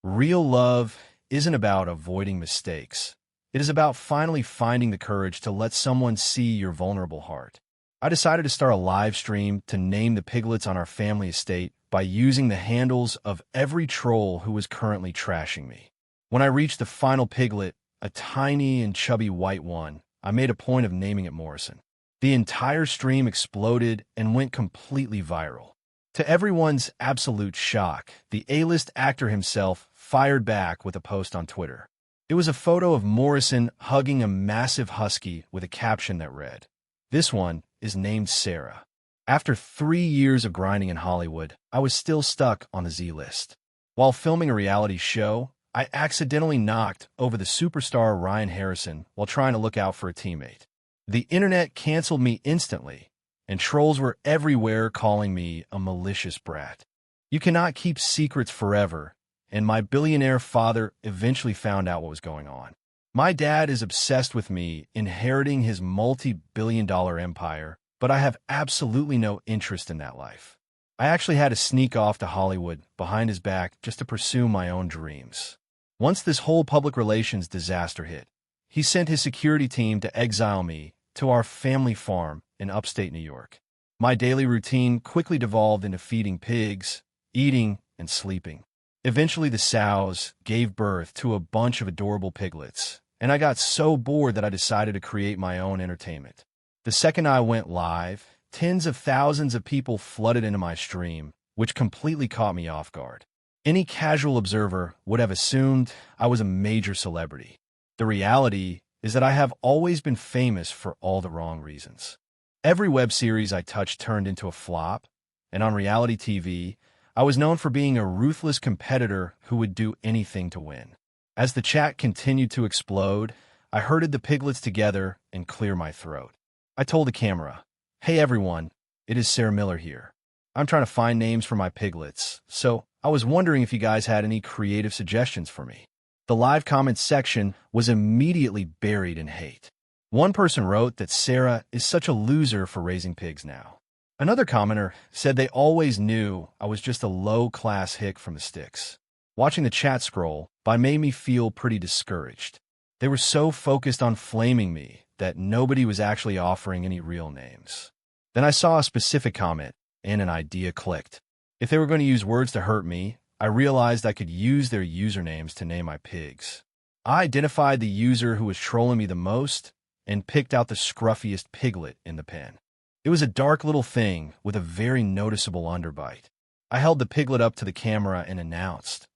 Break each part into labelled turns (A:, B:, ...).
A: Real love isn't about avoiding mistakes. It is about finally finding the courage to let someone see your vulnerable heart. I decided to start a live stream to name the piglets on our family estate by using the handles of every troll who was currently trashing me. When I reached the final piglet, a tiny and chubby white one, I made a point of naming it Morrison. The entire stream exploded and went completely viral. To everyone's absolute shock, the A-list actor himself fired back with a post on Twitter. It was a photo of Morrison hugging a massive husky with a caption that read, "This one is named Sarah." After 3 years of grinding in Hollywood, I was still stuck on the Z-list. While filming a reality show, I accidentally knocked over the superstar Ryan Harrison while trying to look out for a teammate. The internet canceled me instantly, and trolls were everywhere calling me a malicious brat. You cannot keep secrets forever, and my billionaire father eventually found out what was going on. My dad is obsessed with me inheriting his multi-billion-dollar empire, but I have absolutely no interest in that life. I actually had to sneak off to Hollywood behind his back just to pursue my own dreams. Once this whole public relations disaster hit, he sent his security team to exile me to our family farm in upstate New York. My daily routine quickly devolved into feeding pigs, eating, and sleeping. Eventually, the sows gave birth to a bunch of adorable piglets, and I got so bored that I decided to create my own entertainment. The second I went live, tens of thousands of people flooded into my stream, which completely caught me off guard. Any casual observer would have assumed I was a major celebrity. The reality is that I have always been famous for all the wrong reasons. Every web series I touched turned into a flop, and on reality TV, I was known for being a ruthless competitor who would do anything to win. As the chat continued to explode, I herded the piglets together and cleared my throat. I told the camera, "Hey everyone, it is Sarah Miller here. I'm trying to find names for my piglets, so I was wondering if you guys had any creative suggestions for me." The live comments section was immediately buried in hate. One person wrote that Sarah is such a loser for raising pigs now. Another commenter said they always knew I was just a low-class hick from the sticks. Watching the chat scroll made me feel pretty discouraged. They were so focused on flaming me that nobody was actually offering any real names. Then I saw a specific comment, and an idea clicked. If they were going to use words to hurt me, I realized I could use their usernames to name my pigs. I identified the user who was trolling me the most and picked out the scruffiest piglet in the pen. It was a dark little thing with a very noticeable underbite. I held the piglet up to the camera and announced,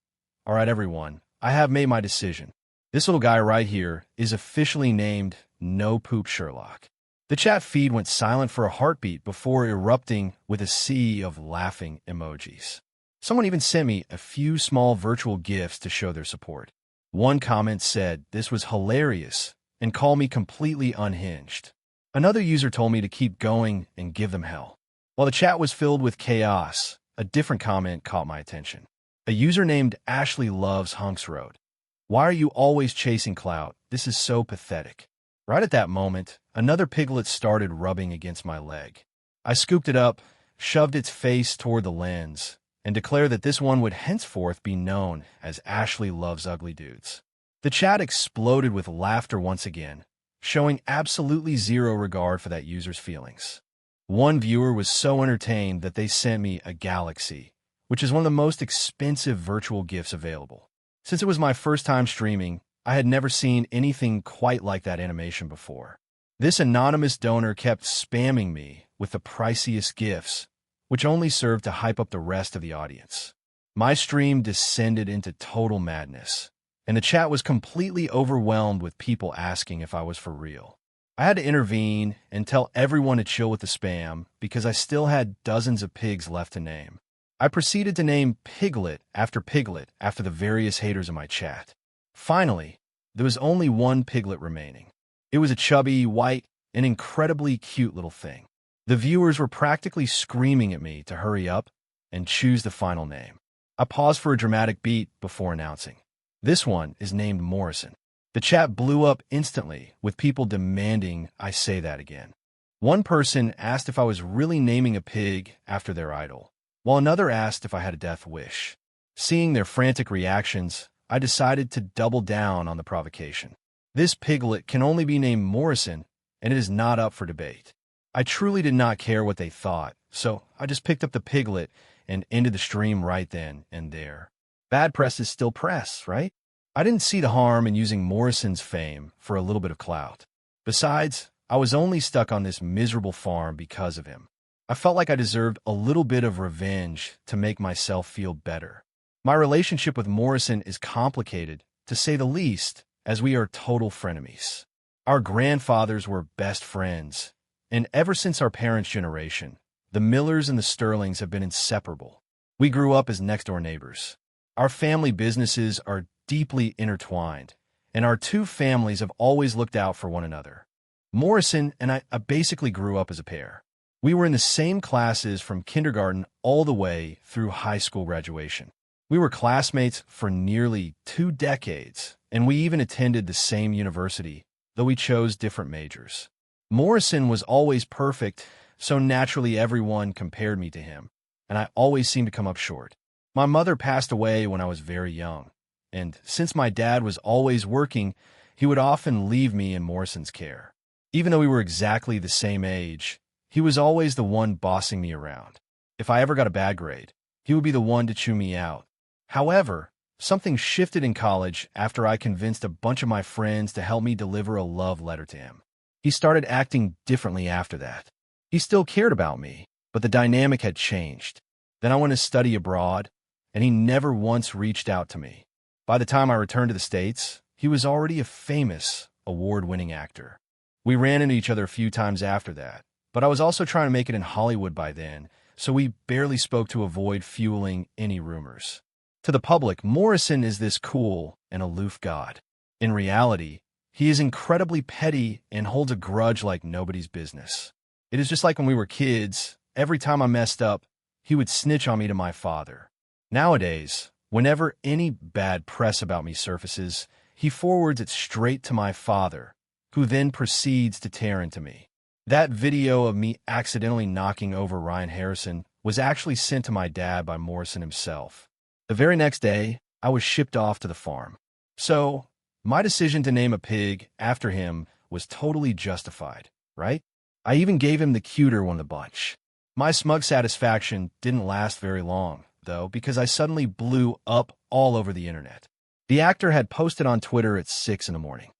A: "All right, everyone, I have made my decision. This little guy right here is officially named No Poop Sherlock." The chat feed went silent for a heartbeat before erupting with a sea of laughing emojis. Someone even sent me a few small virtual gifts to show their support. One comment said this was hilarious and called me completely unhinged. Another user told me to keep going and give them hell. While the chat was filled with chaos, a different comment caught my attention. A user named Ashley Loves Hunks wrote, "Why are you always chasing clout? This is so pathetic." Right at that moment, another piglet started rubbing against my leg. I scooped it up, shoved its face toward the lens, and declared that this one would henceforth be known as Ashley Loves Ugly Dudes. The chat exploded with laughter once again, showing absolutely zero regard for that user's feelings. One viewer was so entertained that they sent me a galaxy, which is one of the most expensive virtual gifts available. Since it was my first time streaming, I had never seen anything quite like that animation before. This anonymous donor kept spamming me with the priciest gifts, which only served to hype up the rest of the audience. My stream descended into total madness, and the chat was completely overwhelmed with people asking if I was for real. I had to intervene and tell everyone to chill with the spam because I still had dozens of pigs left to name. I proceeded to name piglet after the various haters in my chat. Finally, there was only one piglet remaining. It was a chubby, white, and incredibly cute little thing. The viewers were practically screaming at me to hurry up and choose the final name. I paused for a dramatic beat before announcing, "This one is named Morrison." The chat blew up instantly, with people demanding I say that again. One person asked if I was really naming a pig after their idol, while another asked if I had a death wish. Seeing their frantic reactions, I decided to double down on the provocation. This piglet can only be named Morrison, and it is not up for debate. I truly did not care what they thought, so I just picked up the piglet and ended the stream right then and there. Bad press is still press, right? I didn't see the harm in using Morrison's fame for a little bit of clout. Besides, I was only stuck on this miserable farm because of him. I felt like I deserved a little bit of revenge to make myself feel better. My relationship with Morrison is complicated, to say the least, as we are total frenemies. Our grandfathers were best friends, and ever since our parents' generation, the Millers and the Sterlings have been inseparable. We grew up as next-door neighbors. Our family businesses are deeply intertwined, and our two families have always looked out for one another. Morrison and I basically grew up as a pair. We were in the same classes from kindergarten all the way through high school graduation. We were classmates for nearly 2 decades, and we even attended the same university, though we chose different majors. Morrison was always perfect, so naturally everyone compared me to him, and I always seemed to come up short. My mother passed away when I was very young, and since my dad was always working, he would often leave me in Morrison's care. Even though we were exactly the same age, he was always the one bossing me around. If I ever got a bad grade, he would be the one to chew me out. However, something shifted in college after I convinced a bunch of my friends to help me deliver a love letter to him. He started acting differently after that. He still cared about me, but the dynamic had changed. Then I went to study abroad, and he never once reached out to me. By the time I returned to the States, he was already a famous, award-winning actor. We ran into each other a few times after that, but I was also trying to make it in Hollywood by then, so we barely spoke to avoid fueling any rumors. To the public, Morrison is this cool and aloof god. In reality, he is incredibly petty and holds a grudge like nobody's business. It is just like when we were kids, every time I messed up, he would snitch on me to my father. Nowadays, whenever any bad press about me surfaces, he forwards it straight to my father, who then proceeds to tear into me. That video of me accidentally knocking over Ryan Harrison was actually sent to my dad by Morrison himself. The very next day, I was shipped off to the farm. So, my decision to name a pig after him was totally justified, right? I even gave him the cuter one of the bunch. My smug satisfaction didn't last very long, though, because I suddenly blew up all over the internet. The actor had posted on Twitter at 6 in the morning.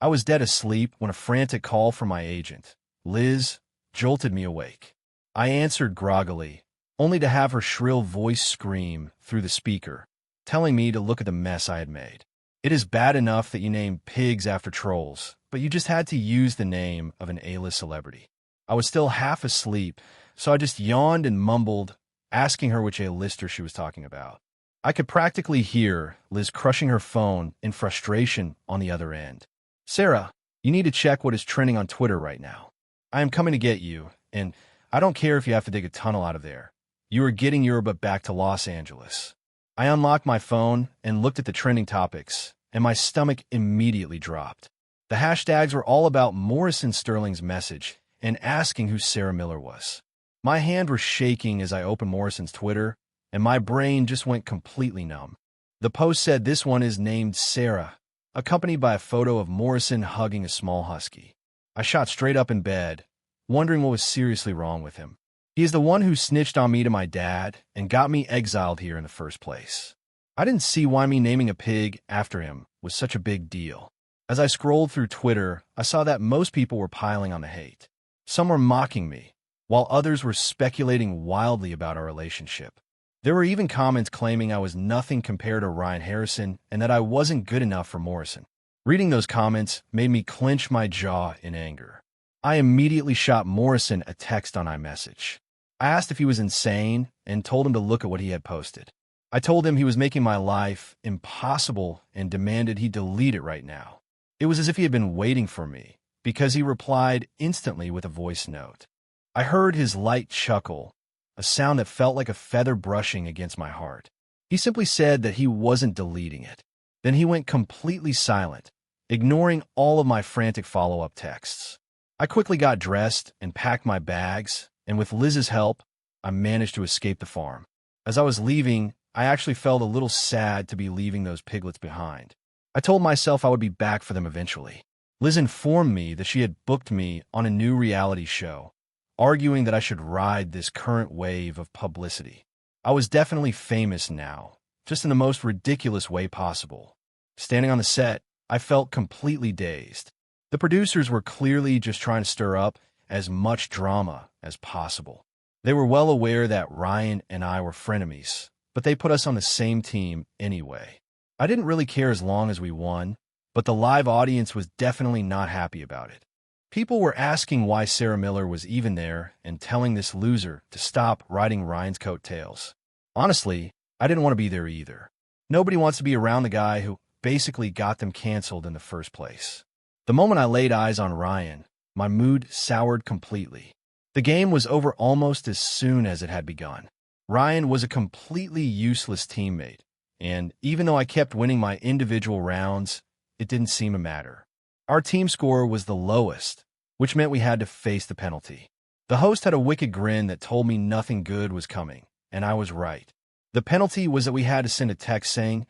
A: I was dead asleep when a frantic call from my agent, Liz, jolted me awake. I answered groggily, only to have her shrill voice scream through the speaker, telling me to look at the mess I had made. It is bad enough that you name pigs after trolls, but you just had to use the name of an A-list celebrity. I was still half asleep, so I just yawned and mumbled, asking her which A-lister she was talking about. I could practically hear Liz crushing her phone in frustration on the other end. Sarah, you need to check what is trending on Twitter right now. I am coming to get you, and I don't care if you have to dig a tunnel out of there. You are getting your butt back to Los Angeles. I unlocked my phone and looked at the trending topics, and my stomach immediately dropped. The hashtags were all about Morrison Sterling's message and asking who Sarah Miller was. My hand was shaking as I opened Morrison's Twitter, and my brain just went completely numb. The post said this one is named Sarah, accompanied by a photo of Morrison hugging a small husky. I shot straight up in bed, wondering what was seriously wrong with him. He is the one who snitched on me to my dad and got me exiled here in the first place. I didn't see why me naming a pig after him was such a big deal. As I scrolled through Twitter, I saw that most people were piling on the hate. Some were mocking me, while others were speculating wildly about our relationship. There were even comments claiming I was nothing compared to Ryan Harrison and that I wasn't good enough for Morrison. Reading those comments made me clench my jaw in anger. I immediately shot Morrison a text on iMessage. I asked if he was insane and told him to look at what he had posted. I told him he was making my life impossible and demanded he delete it right now. It was as if he had been waiting for me, because he replied instantly with a voice note. I heard his light chuckle, a sound that felt like a feather brushing against my heart. He simply said that he wasn't deleting it. Then he went completely silent, ignoring all of my frantic follow-up texts. I quickly got dressed and packed my bags, and with Liz's help, I managed to escape the farm. As I was leaving, I actually felt a little sad to be leaving those piglets behind. I told myself I would be back for them eventually. Liz informed me that she had booked me on a new reality show, arguing that I should ride this current wave of publicity. I was definitely famous now, just in the most ridiculous way possible. Standing on the set, I felt completely dazed. The producers were clearly just trying to stir up as much drama as possible. They were well aware that Ryan and I were frenemies, but they put us on the same team anyway. I didn't really care as long as we won, but the live audience was definitely not happy about it. People were asking why Sarah Miller was even there and telling this loser to stop riding Ryan's coattails. Honestly, I didn't want to be there either. Nobody wants to be around the guy who basically got them canceled in the first place. The moment I laid eyes on Ryan, my mood soured completely. The game was over almost as soon as it had begun. Ryan was a completely useless teammate, and even though I kept winning my individual rounds, it didn't seem to matter. Our team score was the lowest, which meant we had to face the penalty. The host had a wicked grin that told me nothing good was coming, and I was right. The penalty was that we had to send a text saying,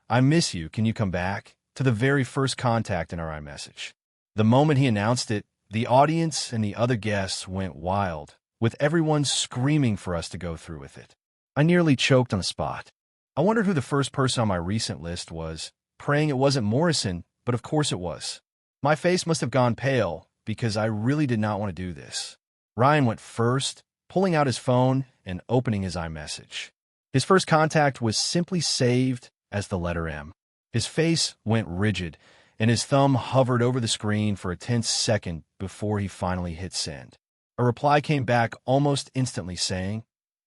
A: "I miss you, can you come back?" to the very first contact in our iMessage. The moment he announced it, the audience and the other guests went wild, with everyone screaming for us to go through with it. I nearly choked on the spot. I wondered who the first person on my recent list was, praying it wasn't Morrison, but of course it was. My face must have gone pale, because I really did not want to do this. Ryan went first, pulling out his phone and opening his iMessage. His first contact was simply saved as the letter M. His face went rigid, and his thumb hovered over the screen for a tense second before he finally hit send. A reply came back almost instantly saying,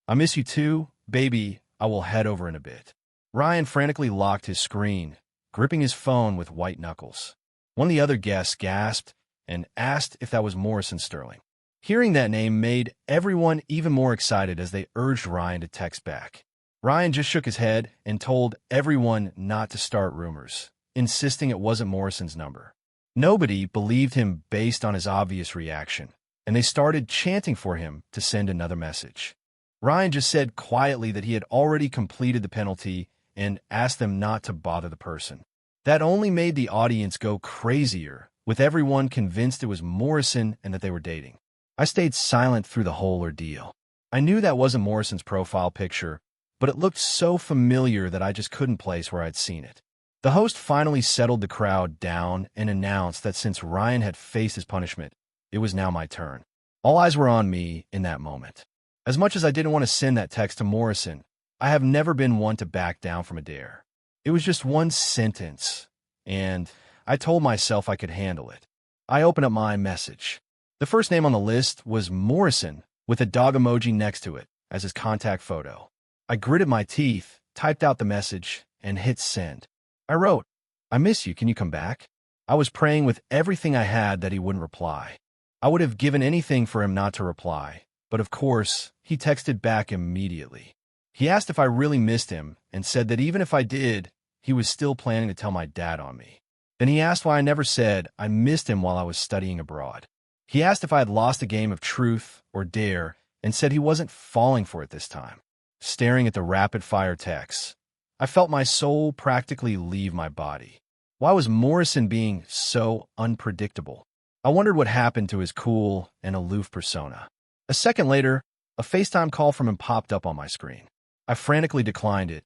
A: "I miss you too, baby, I will head over in a bit." Ryan frantically locked his screen, gripping his phone with white knuckles. One of the other guests gasped and asked if that was Morrison Sterling. Hearing that name made everyone even more excited as they urged Ryan to text back. Ryan just shook his head and told everyone not to start rumors, insisting it wasn't Morrison's number. Nobody believed him based on his obvious reaction, and they started chanting for him to send another message. Ryan just said quietly that he had already completed the penalty and asked them not to bother the person. That only made the audience go crazier, with everyone convinced it was Morrison and that they were dating. I stayed silent through the whole ordeal. I knew that wasn't Morrison's profile picture, but it looked so familiar that I just couldn't place where I'd seen it. The host finally settled the crowd down and announced that since Ryan had faced his punishment, it was now my turn. All eyes were on me in that moment. As much as I didn't want to send that text to Morrison, I have never been one to back down from a dare. It was just one sentence, and I told myself I could handle it. I opened up my message. The first name on the list was Morrison, with a dog emoji next to it as his contact photo. I gritted my teeth, typed out the message, and hit send. I wrote, "I miss you, can you come back?" I was praying with everything I had that he wouldn't reply. I would have given anything for him not to reply, but of course, he texted back immediately. He asked if I really missed him and said that even if I did, he was still planning to tell my dad on me. Then he asked why I never said I missed him while I was studying abroad. He asked if I had lost a game of truth or dare and said he wasn't falling for it this time. Staring at the rapid-fire texts, I felt my soul practically leave my body. Why was Morrison being so unpredictable? I wondered what happened to his cool and aloof persona. A second later, a FaceTime call from him popped up on my screen. I frantically declined it,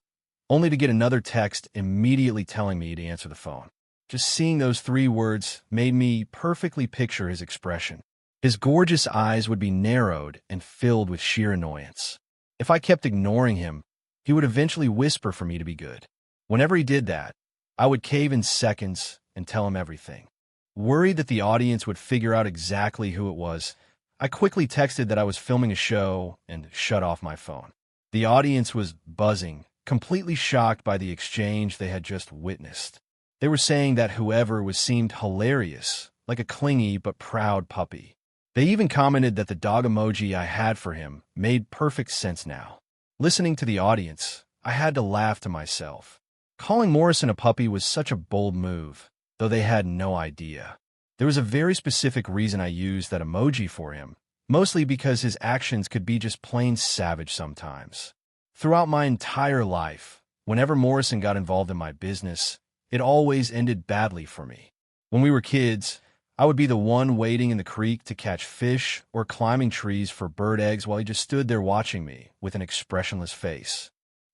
A: only to get another text immediately telling me to answer the phone. Just seeing those 3 words made me perfectly picture his expression. His gorgeous eyes would be narrowed and filled with sheer annoyance. If I kept ignoring him, he would eventually whisper for me to be good. Whenever he did that, I would cave in seconds and tell him everything. Worried that the audience would figure out exactly who it was, I quickly texted that I was filming a show and shut off my phone. The audience was buzzing, completely shocked by the exchange they had just witnessed. They were saying that whoever seemed hilarious, like a clingy but proud puppy. They even commented that the dog emoji I had for him made perfect sense now. Listening to the audience, I had to laugh to myself. Calling Morrison a puppy was such a bold move, though they had no idea. There was a very specific reason I used that emoji for him, mostly because his actions could be just plain savage sometimes. Throughout my entire life, whenever Morrison got involved in my business, it always ended badly for me. When we were kids, I would be the one waiting in the creek to catch fish or climbing trees for bird eggs while he just stood there watching me with an expressionless face.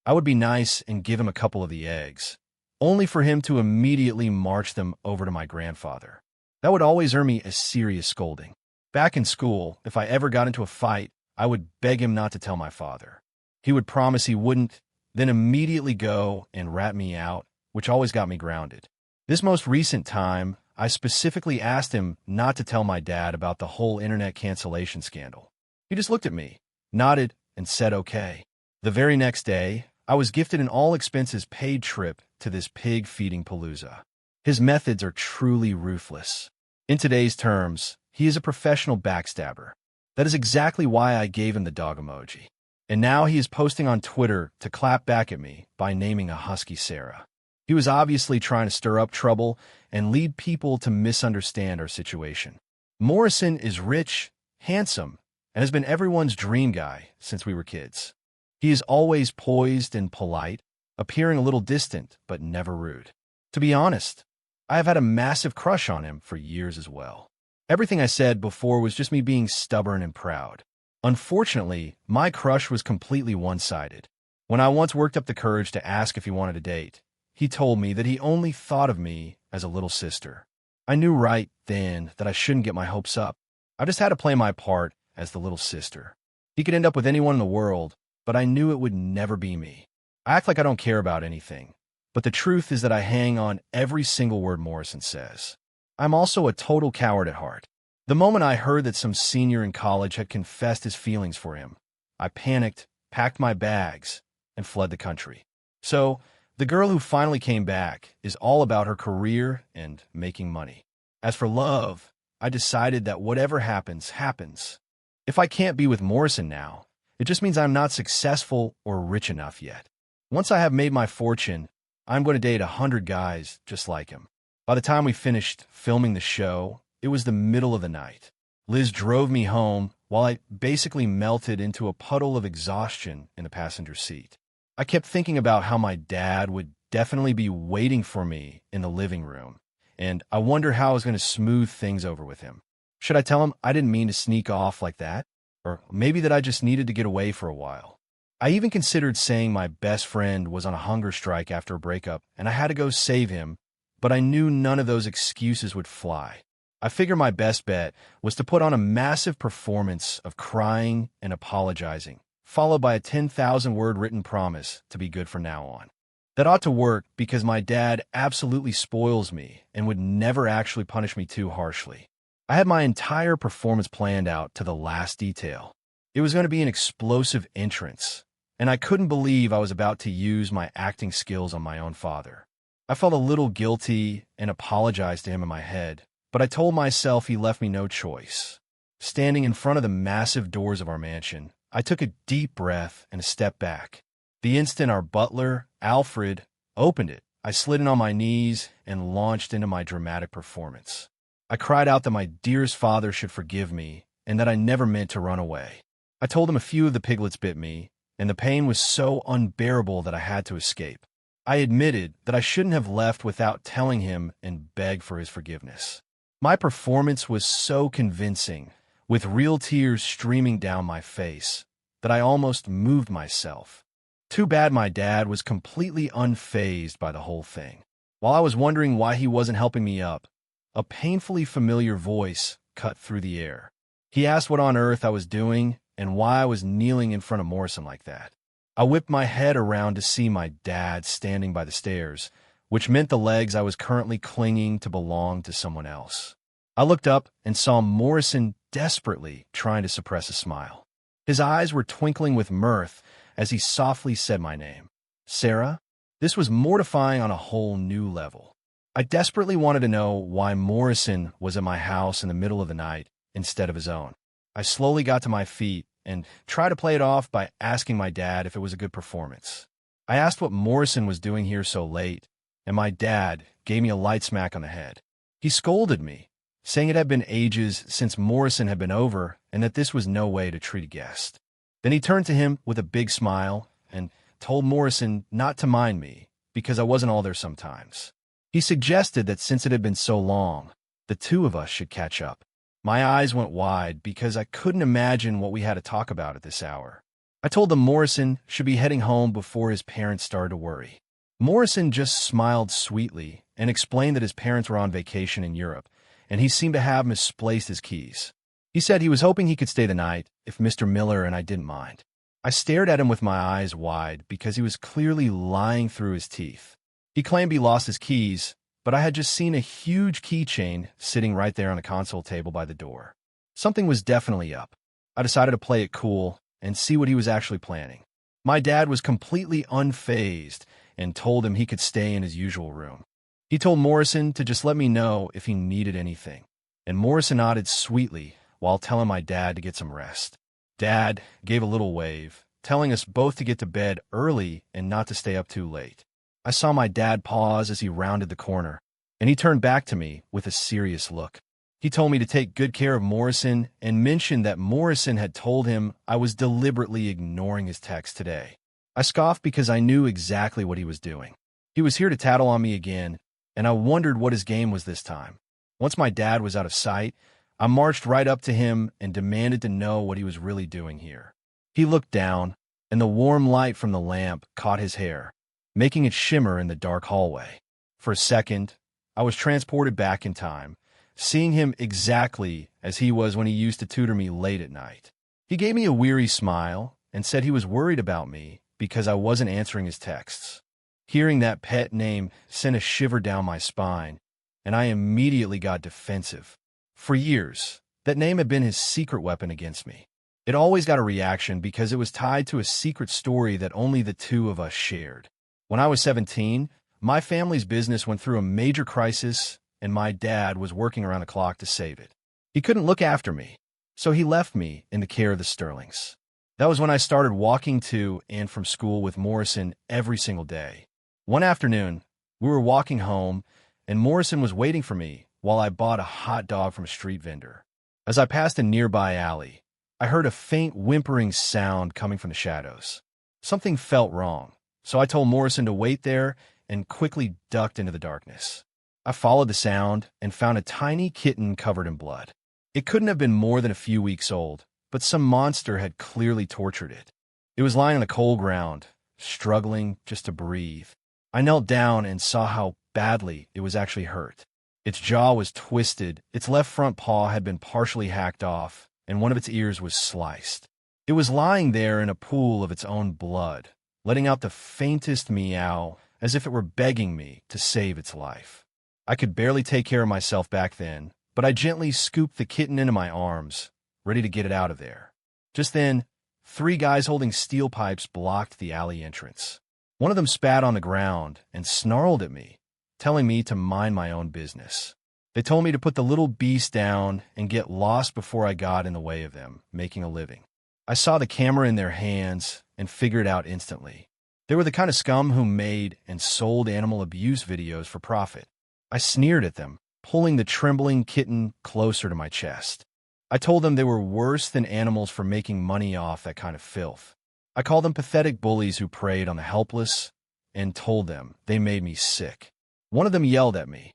A: I would be nice and give him a couple of the eggs, only for him to immediately march them over to my grandfather. That would always earn me a serious scolding. Back in school, if I ever got into a fight, I would beg him not to tell my father. He would promise he wouldn't, then immediately go and rat me out, which always got me grounded. This most recent time, I specifically asked him not to tell my dad about the whole internet cancellation scandal. He just looked at me, nodded, and said okay. The very next day, I was gifted an all-expenses-paid trip to this pig-feeding palooza. His methods are truly ruthless. In today's terms, he is a professional backstabber. That is exactly why I gave him the dog emoji. And now he is posting on Twitter to clap back at me by naming a husky Sarah. He was obviously trying to stir up trouble and lead people to misunderstand our situation. Morrison is rich, handsome, and has been everyone's dream guy since we were kids. He is always poised and polite, appearing a little distant but never rude. To be honest, I have had a massive crush on him for years as well. Everything I said before was just me being stubborn and proud. Unfortunately, my crush was completely one-sided. When I once worked up the courage to ask if he wanted a date, he told me that he only thought of me as a little sister. I knew right then that I shouldn't get my hopes up. I just had to play my part as the little sister. He could end up with anyone in the world, but I knew it would never be me. I act like I don't care about anything, but the truth is that I hang on every single word Morrison says. I'm also a total coward at heart. The moment I heard that some senior in college had confessed his feelings for him, I panicked, packed my bags, and fled the country. So, the girl who finally came back is all about her career and making money. As for love, I decided that whatever happens, happens. If I can't be with Morrison now, it just means I'm not successful or rich enough yet. Once I have made my fortune, I'm going to date 100 guys just like him. By the time we finished filming the show, it was the middle of the night. Liz drove me home while I basically melted into a puddle of exhaustion in the passenger seat. I kept thinking about how my dad would definitely be waiting for me in the living room, and I wonder how I was going to smooth things over with him. Should I tell him I didn't mean to sneak off like that? Or maybe that I just needed to get away for a while. I even considered saying my best friend was on a hunger strike after a breakup and I had to go save him, but I knew none of those excuses would fly. I figured my best bet was to put on a massive performance of crying and apologizing, followed by a 10,000-word written promise to be good from now on. That ought to work because my dad absolutely spoils me and would never actually punish me too harshly. I had my entire performance planned out to the last detail. It was going to be an explosive entrance, and I couldn't believe I was about to use my acting skills on my own father. I felt a little guilty and apologized to him in my head, but I told myself he left me no choice. Standing in front of the massive doors of our mansion, I took a deep breath and a step back. The instant our butler, Alfred, opened it, I slid in on my knees and launched into my dramatic performance. I cried out that my dearest father should forgive me and that I never meant to run away. I told him a few of the piglets bit me, and the pain was so unbearable that I had to escape. I admitted that I shouldn't have left without telling him and begged for his forgiveness. My performance was so convincing, with real tears streaming down my face, that I almost moved myself. Too bad my dad was completely unfazed by the whole thing. While I was wondering why he wasn't helping me up, a painfully familiar voice cut through the air. He asked what on earth I was doing and why I was kneeling in front of Morrison like that. I whipped my head around to see my dad standing by the stairs, which meant the legs I was currently clinging to belonged to someone else. I looked up and saw Morrison desperately trying to suppress a smile. His eyes were twinkling with mirth as he softly said my name. Sarah? This was mortifying on a whole new level. I desperately wanted to know why Morrison was at my house in the middle of the night instead of his own. I slowly got to my feet and tried to play it off by asking my dad if it was a good performance. I asked what Morrison was doing here so late, and my dad gave me a light smack on the head. He scolded me, saying it had been ages since Morrison had been over and that this was no way to treat a guest. Then he turned to him with a big smile and told Morrison not to mind me because I wasn't all there sometimes. He suggested that since it had been so long, the two of us should catch up. My eyes went wide because I couldn't imagine what we had to talk about at this hour. I told them Morrison should be heading home before his parents started to worry. Morrison just smiled sweetly and explained that his parents were on vacation in Europe, and he seemed to have misplaced his keys. He said he was hoping he could stay the night if Mr. Miller and I didn't mind. I stared at him with my eyes wide because he was clearly lying through his teeth. He claimed he lost his keys, but I had just seen a huge keychain sitting right there on a console table by the door. Something was definitely up. I decided to play it cool and see what he was actually planning. My dad was completely unfazed and told him he could stay in his usual room. He told Morrison to just let me know if he needed anything, and Morrison nodded sweetly while telling my dad to get some rest. Dad gave a little wave, telling us both to get to bed early and not to stay up too late. I saw my dad pause as he rounded the corner, and he turned back to me with a serious look. He told me to take good care of Morrison and mentioned that Morrison had told him I was deliberately ignoring his text today. I scoffed because I knew exactly what he was doing. He was here to tattle on me again, and I wondered what his game was this time. Once my dad was out of sight, I marched right up to him and demanded to know what he was really doing here. He looked down, and the warm light from the lamp caught his hair, making it shimmer in the dark hallway. For a second, I was transported back in time, seeing him exactly as he was when he used to tutor me late at night. He gave me a weary smile and said he was worried about me because I wasn't answering his texts. Hearing that pet name sent a shiver down my spine, and I immediately got defensive. For years, that name had been his secret weapon against me. It always got a reaction because it was tied to a secret story that only the two of us shared. When I was 17, my family's business went through a major crisis, and my dad was working around the clock to save it. He couldn't look after me, so he left me in the care of the Sterlings. That was when I started walking to and from school with Morrison every single day. One afternoon, we were walking home, and Morrison was waiting for me while I bought a hot dog from a street vendor. As I passed a nearby alley, I heard a faint whimpering sound coming from the shadows. Something felt wrong, so I told Morrison to wait there and quickly ducked into the darkness. I followed the sound and found a tiny kitten covered in blood. It couldn't have been more than a few weeks old, but some monster had clearly tortured it. It was lying on the cold ground, struggling just to breathe. I knelt down and saw how badly it was actually hurt. Its jaw was twisted, its left front paw had been partially hacked off, and one of its ears was sliced. It was lying there in a pool of its own blood, letting out the faintest meow as if it were begging me to save its life. I could barely take care of myself back then, but I gently scooped the kitten into my arms, ready to get it out of there. Just then, 3 guys holding steel pipes blocked the alley entrance. One of them spat on the ground and snarled at me, telling me to mind my own business. They told me to put the little beast down and get lost before I got in the way of them making a living. I saw the camera in their hands and figured it out instantly. They were the kind of scum who made and sold animal abuse videos for profit. I sneered at them, pulling the trembling kitten closer to my chest. I told them they were worse than animals for making money off that kind of filth. I called them pathetic bullies who preyed on the helpless and told them they made me sick. One of them yelled at me,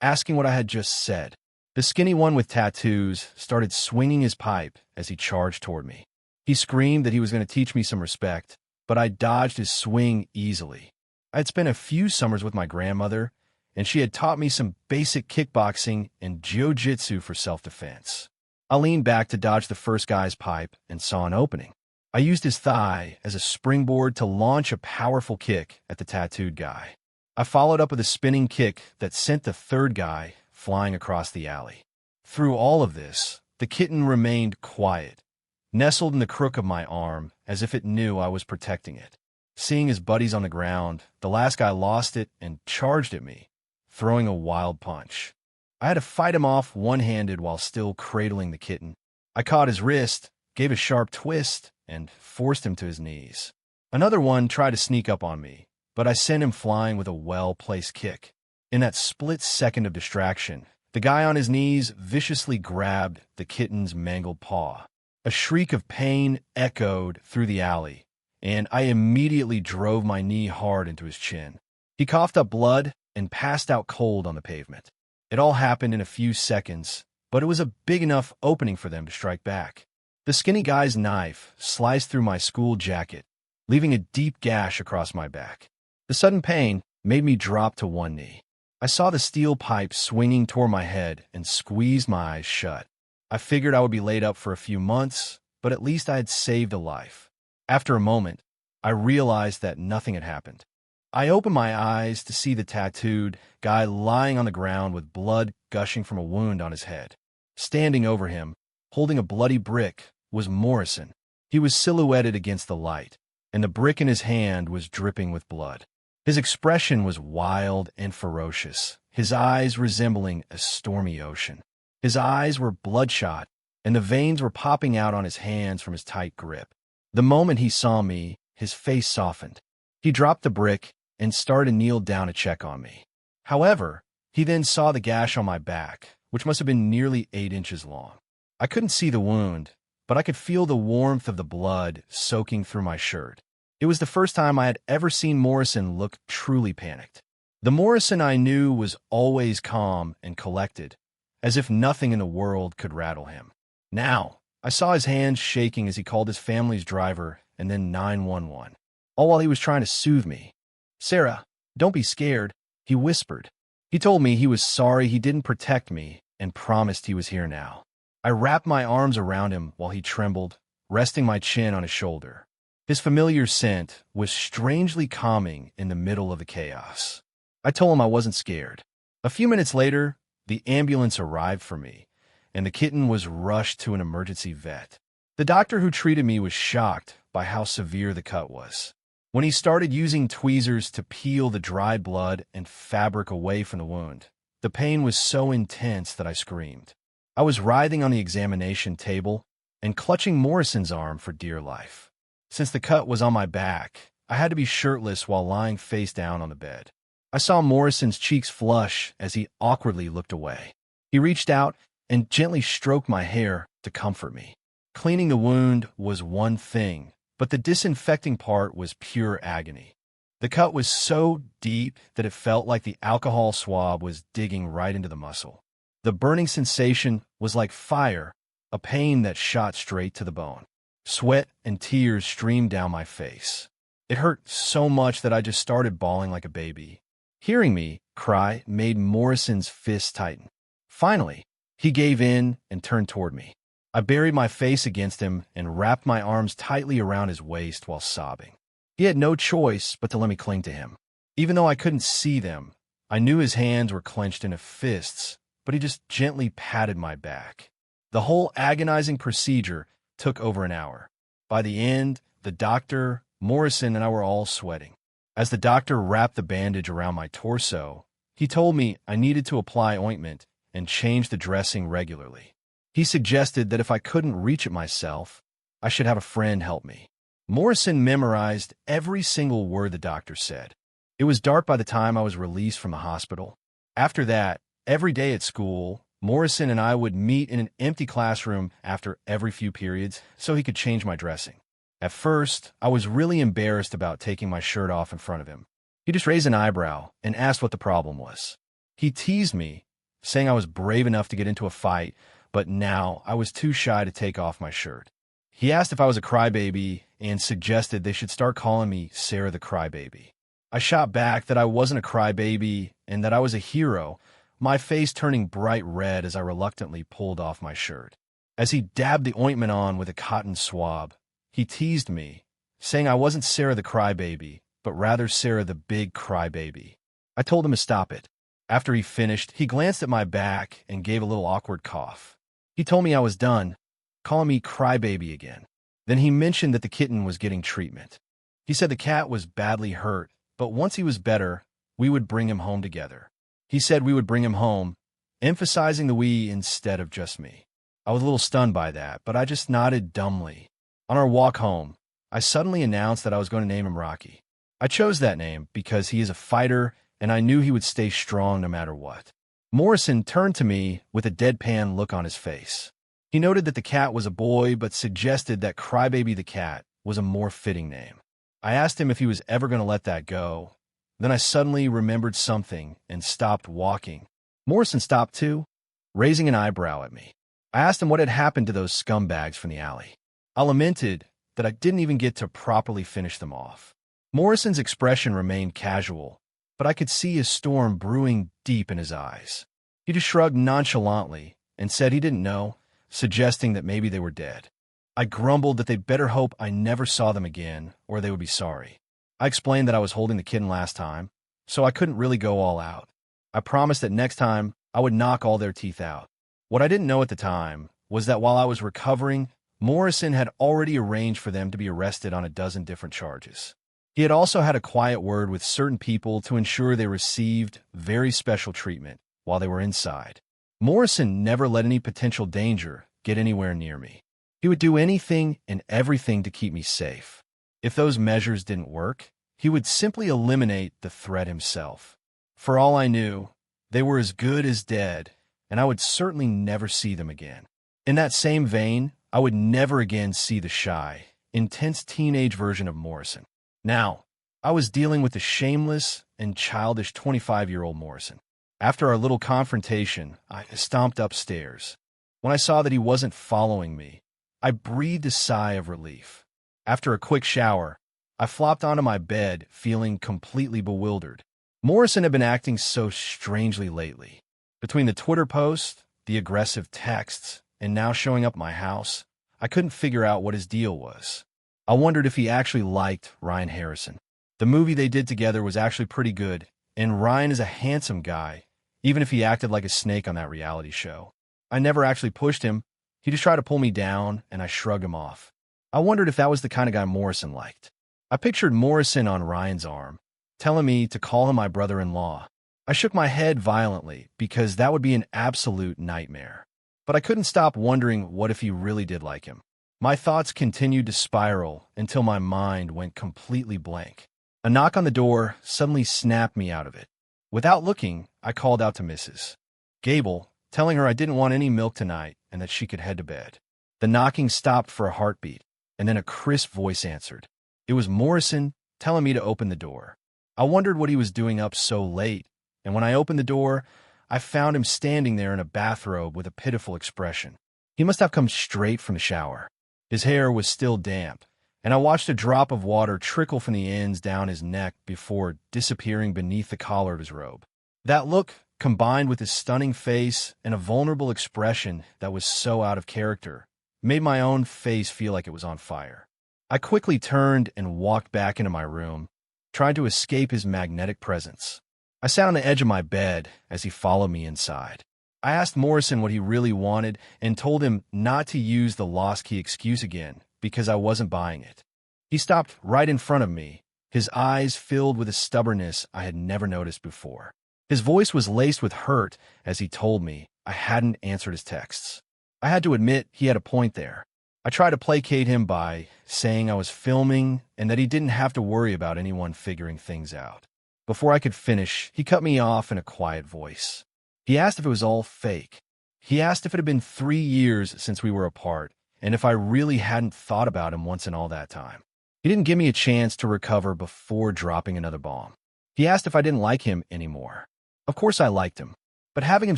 A: asking what I had just said. The skinny one with tattoos started swinging his pipe as he charged toward me. He screamed that he was going to teach me some respect, but I dodged his swing easily. I had spent a few summers with my grandmother, and she had taught me some basic kickboxing and jiu-jitsu for self-defense. I leaned back to dodge the first guy's pipe and saw an opening. I used his thigh as a springboard to launch a powerful kick at the tattooed guy. I followed up with a spinning kick that sent the third guy flying across the alley. Through all of this, the kitten remained quiet, nestled in the crook of my arm as if it knew I was protecting it. Seeing his buddies on the ground, the last guy lost it and charged at me, throwing a wild punch. I had to fight him off one-handed while still cradling the kitten. I caught his wrist, gave a sharp twist, and forced him to his knees. Another one tried to sneak up on me, but I sent him flying with a well-placed kick. In that split second of distraction, the guy on his knees viciously grabbed the kitten's mangled paw. A shriek of pain echoed through the alley, and I immediately drove my knee hard into his chin. He coughed up blood and passed out cold on the pavement. It all happened in a few seconds, but it was a big enough opening for them to strike back. The skinny guy's knife sliced through my school jacket, leaving a deep gash across my back. The sudden pain made me drop to one knee. I saw the steel pipe swinging toward my head and squeezed my eyes shut. I figured I would be laid up for a few months, but at least I had saved a life. After a moment, I realized that nothing had happened. I opened my eyes to see the tattooed guy lying on the ground with blood gushing from a wound on his head. Standing over him, holding a bloody brick, was Morrison. He was silhouetted against the light, and the brick in his hand was dripping with blood. His expression was wild and ferocious, his eyes resembling a stormy ocean. His eyes were bloodshot, and the veins were popping out on his hands from his tight grip. The moment he saw me, his face softened. He dropped the brick and started to kneel down to check on me. However, he then saw the gash on my back, which must have been nearly 8 inches long. I couldn't see the wound, but I could feel the warmth of the blood soaking through my shirt. It was the first time I had ever seen Morrison look truly panicked. The Morrison I knew was always calm and collected, as if nothing in the world could rattle him. Now, I saw his hands shaking as he called his family's driver and then 911, all while he was trying to soothe me. "Sarah, don't be scared," he whispered. He told me he was sorry he didn't protect me and promised he was here now. I wrapped my arms around him while he trembled, resting my chin on his shoulder. His familiar scent was strangely calming in the middle of the chaos. I told him I wasn't scared. A few minutes later, the ambulance arrived for me, and the kitten was rushed to an emergency vet. The doctor who treated me was shocked by how severe the cut was. When he started using tweezers to peel the dried blood and fabric away from the wound, the pain was so intense that I screamed. I was writhing on the examination table and clutching Morrison's arm for dear life. Since the cut was on my back, I had to be shirtless while lying face down on the bed. I saw Morrison's cheeks flush as he awkwardly looked away. He reached out and gently stroked my hair to comfort me. Cleaning the wound was one thing, but the disinfecting part was pure agony. The cut was so deep that it felt like the alcohol swab was digging right into the muscle. The burning sensation was like fire, a pain that shot straight to the bone. Sweat and tears streamed down my face. It hurt so much that I just started bawling like a baby. Hearing me cry made Morrison's fist tighten. Finally, he gave in and turned toward me. I buried my face against him and wrapped my arms tightly around his waist while sobbing. He had no choice but to let me cling to him. Even though I couldn't see them, I knew his hands were clenched into fists, but he just gently patted my back. The whole agonizing procedure took over an hour. By the end, the doctor, Morrison, and I were all sweating. As the doctor wrapped the bandage around my torso, he told me I needed to apply ointment and change the dressing regularly. He suggested that if I couldn't reach it myself, I should have a friend help me. Morrison memorized every single word the doctor said. It was dark by the time I was released from the hospital. After that, every day at school, Morrison and I would meet in an empty classroom after every few periods so he could change my dressing. At first, I was really embarrassed about taking my shirt off in front of him. He just raised an eyebrow and asked what the problem was. He teased me, saying I was brave enough to get into a fight, but now I was too shy to take off my shirt. He asked if I was a crybaby and suggested they should start calling me Sarah the Crybaby. I shot back that I wasn't a crybaby and that I was a hero, my face turning bright red as I reluctantly pulled off my shirt. As he dabbed the ointment on with a cotton swab, he teased me, saying I wasn't Sarah the Crybaby, but rather Sarah the Big Crybaby. I told him to stop it. After he finished, he glanced at my back and gave a little awkward cough. He told me I was done, calling me Crybaby again. Then he mentioned that the kitten was getting treatment. He said the cat was badly hurt, but once he was better, we would bring him home together. He said we would bring him home, emphasizing the we instead of just me. I was a little stunned by that, but I just nodded dumbly. On our walk home, I suddenly announced that I was going to name him Rocky. I chose that name because he is a fighter, and I knew he would stay strong no matter what. Morrison turned to me with a deadpan look on his face. He noted that the cat was a boy, but suggested that Crybaby the cat was a more fitting name. I asked him if he was ever going to let that go. Then I suddenly remembered something and stopped walking. Morrison stopped too, raising an eyebrow at me. I asked him what had happened to those scumbags from the alley. I lamented that I didn't even get to properly finish them off. Morrison's expression remained casual, but I could see a storm brewing deep in his eyes. He just shrugged nonchalantly and said he didn't know, suggesting that maybe they were dead. I grumbled that they'd better hope I never saw them again, or they would be sorry. I explained that I was holding the kitten last time, so I couldn't really go all out. I promised that next time I would knock all their teeth out. What I didn't know at the time was that while I was recovering, Morrison had already arranged for them to be arrested on a dozen different charges. He had also had a quiet word with certain people to ensure they received very special treatment while they were inside. Morrison never let any potential danger get anywhere near me. He would do anything and everything to keep me safe. If those measures didn't work, he would simply eliminate the threat himself. For all I knew, they were as good as dead, and I would certainly never see them again. In that same vein, I would never again see the shy, intense teenage version of Morrison. Now, I was dealing with the shameless and childish 25-year-old Morrison. After our little confrontation, I stomped upstairs. When I saw that he wasn't following me, I breathed a sigh of relief. After a quick shower, I flopped onto my bed, feeling completely bewildered. Morrison had been acting so strangely lately. Between the Twitter post, the aggressive texts, and now showing up at my house, I couldn't figure out what his deal was. I wondered if he actually liked Ryan Harrison. The movie they did together was actually pretty good, and Ryan is a handsome guy, even if he acted like a snake on that reality show. I never actually pushed him. He just tried to pull me down, and I shrugged him off. I wondered if that was the kind of guy Morrison liked. I pictured Morrison on Ryan's arm, telling me to call him my brother-in-law. I shook my head violently because that would be an absolute nightmare. But I couldn't stop wondering what if he really did like him. My thoughts continued to spiral until my mind went completely blank. A knock on the door suddenly snapped me out of it. Without looking, I called out to Mrs. Gable, telling her I didn't want any milk tonight and that she could head to bed. The knocking stopped for a heartbeat, and then a crisp voice answered. It was Morrison telling me to open the door. I wondered what he was doing up so late, and when I opened the door, I found him standing there in a bathrobe with a pitiful expression. He must have come straight from the shower. His hair was still damp, and I watched a drop of water trickle from the ends down his neck before disappearing beneath the collar of his robe. That look, combined with his stunning face and a vulnerable expression that was so out of character, made my own face feel like it was on fire. I quickly turned and walked back into my room, trying to escape his magnetic presence. I sat on the edge of my bed as he followed me inside. I asked Morrison what he really wanted and told him not to use the lost key excuse again because I wasn't buying it. He stopped right in front of me, his eyes filled with a stubbornness I had never noticed before. His voice was laced with hurt as he told me I hadn't answered his texts. I had to admit he had a point there. I tried to placate him by saying I was filming and that he didn't have to worry about anyone figuring things out. Before I could finish, he cut me off in a quiet voice. He asked if it was all fake. He asked if it had been 3 years since we were apart, and if I really hadn't thought about him once in all that time. He didn't give me a chance to recover before dropping another bomb. He asked if I didn't like him anymore. Of course I liked him, but having him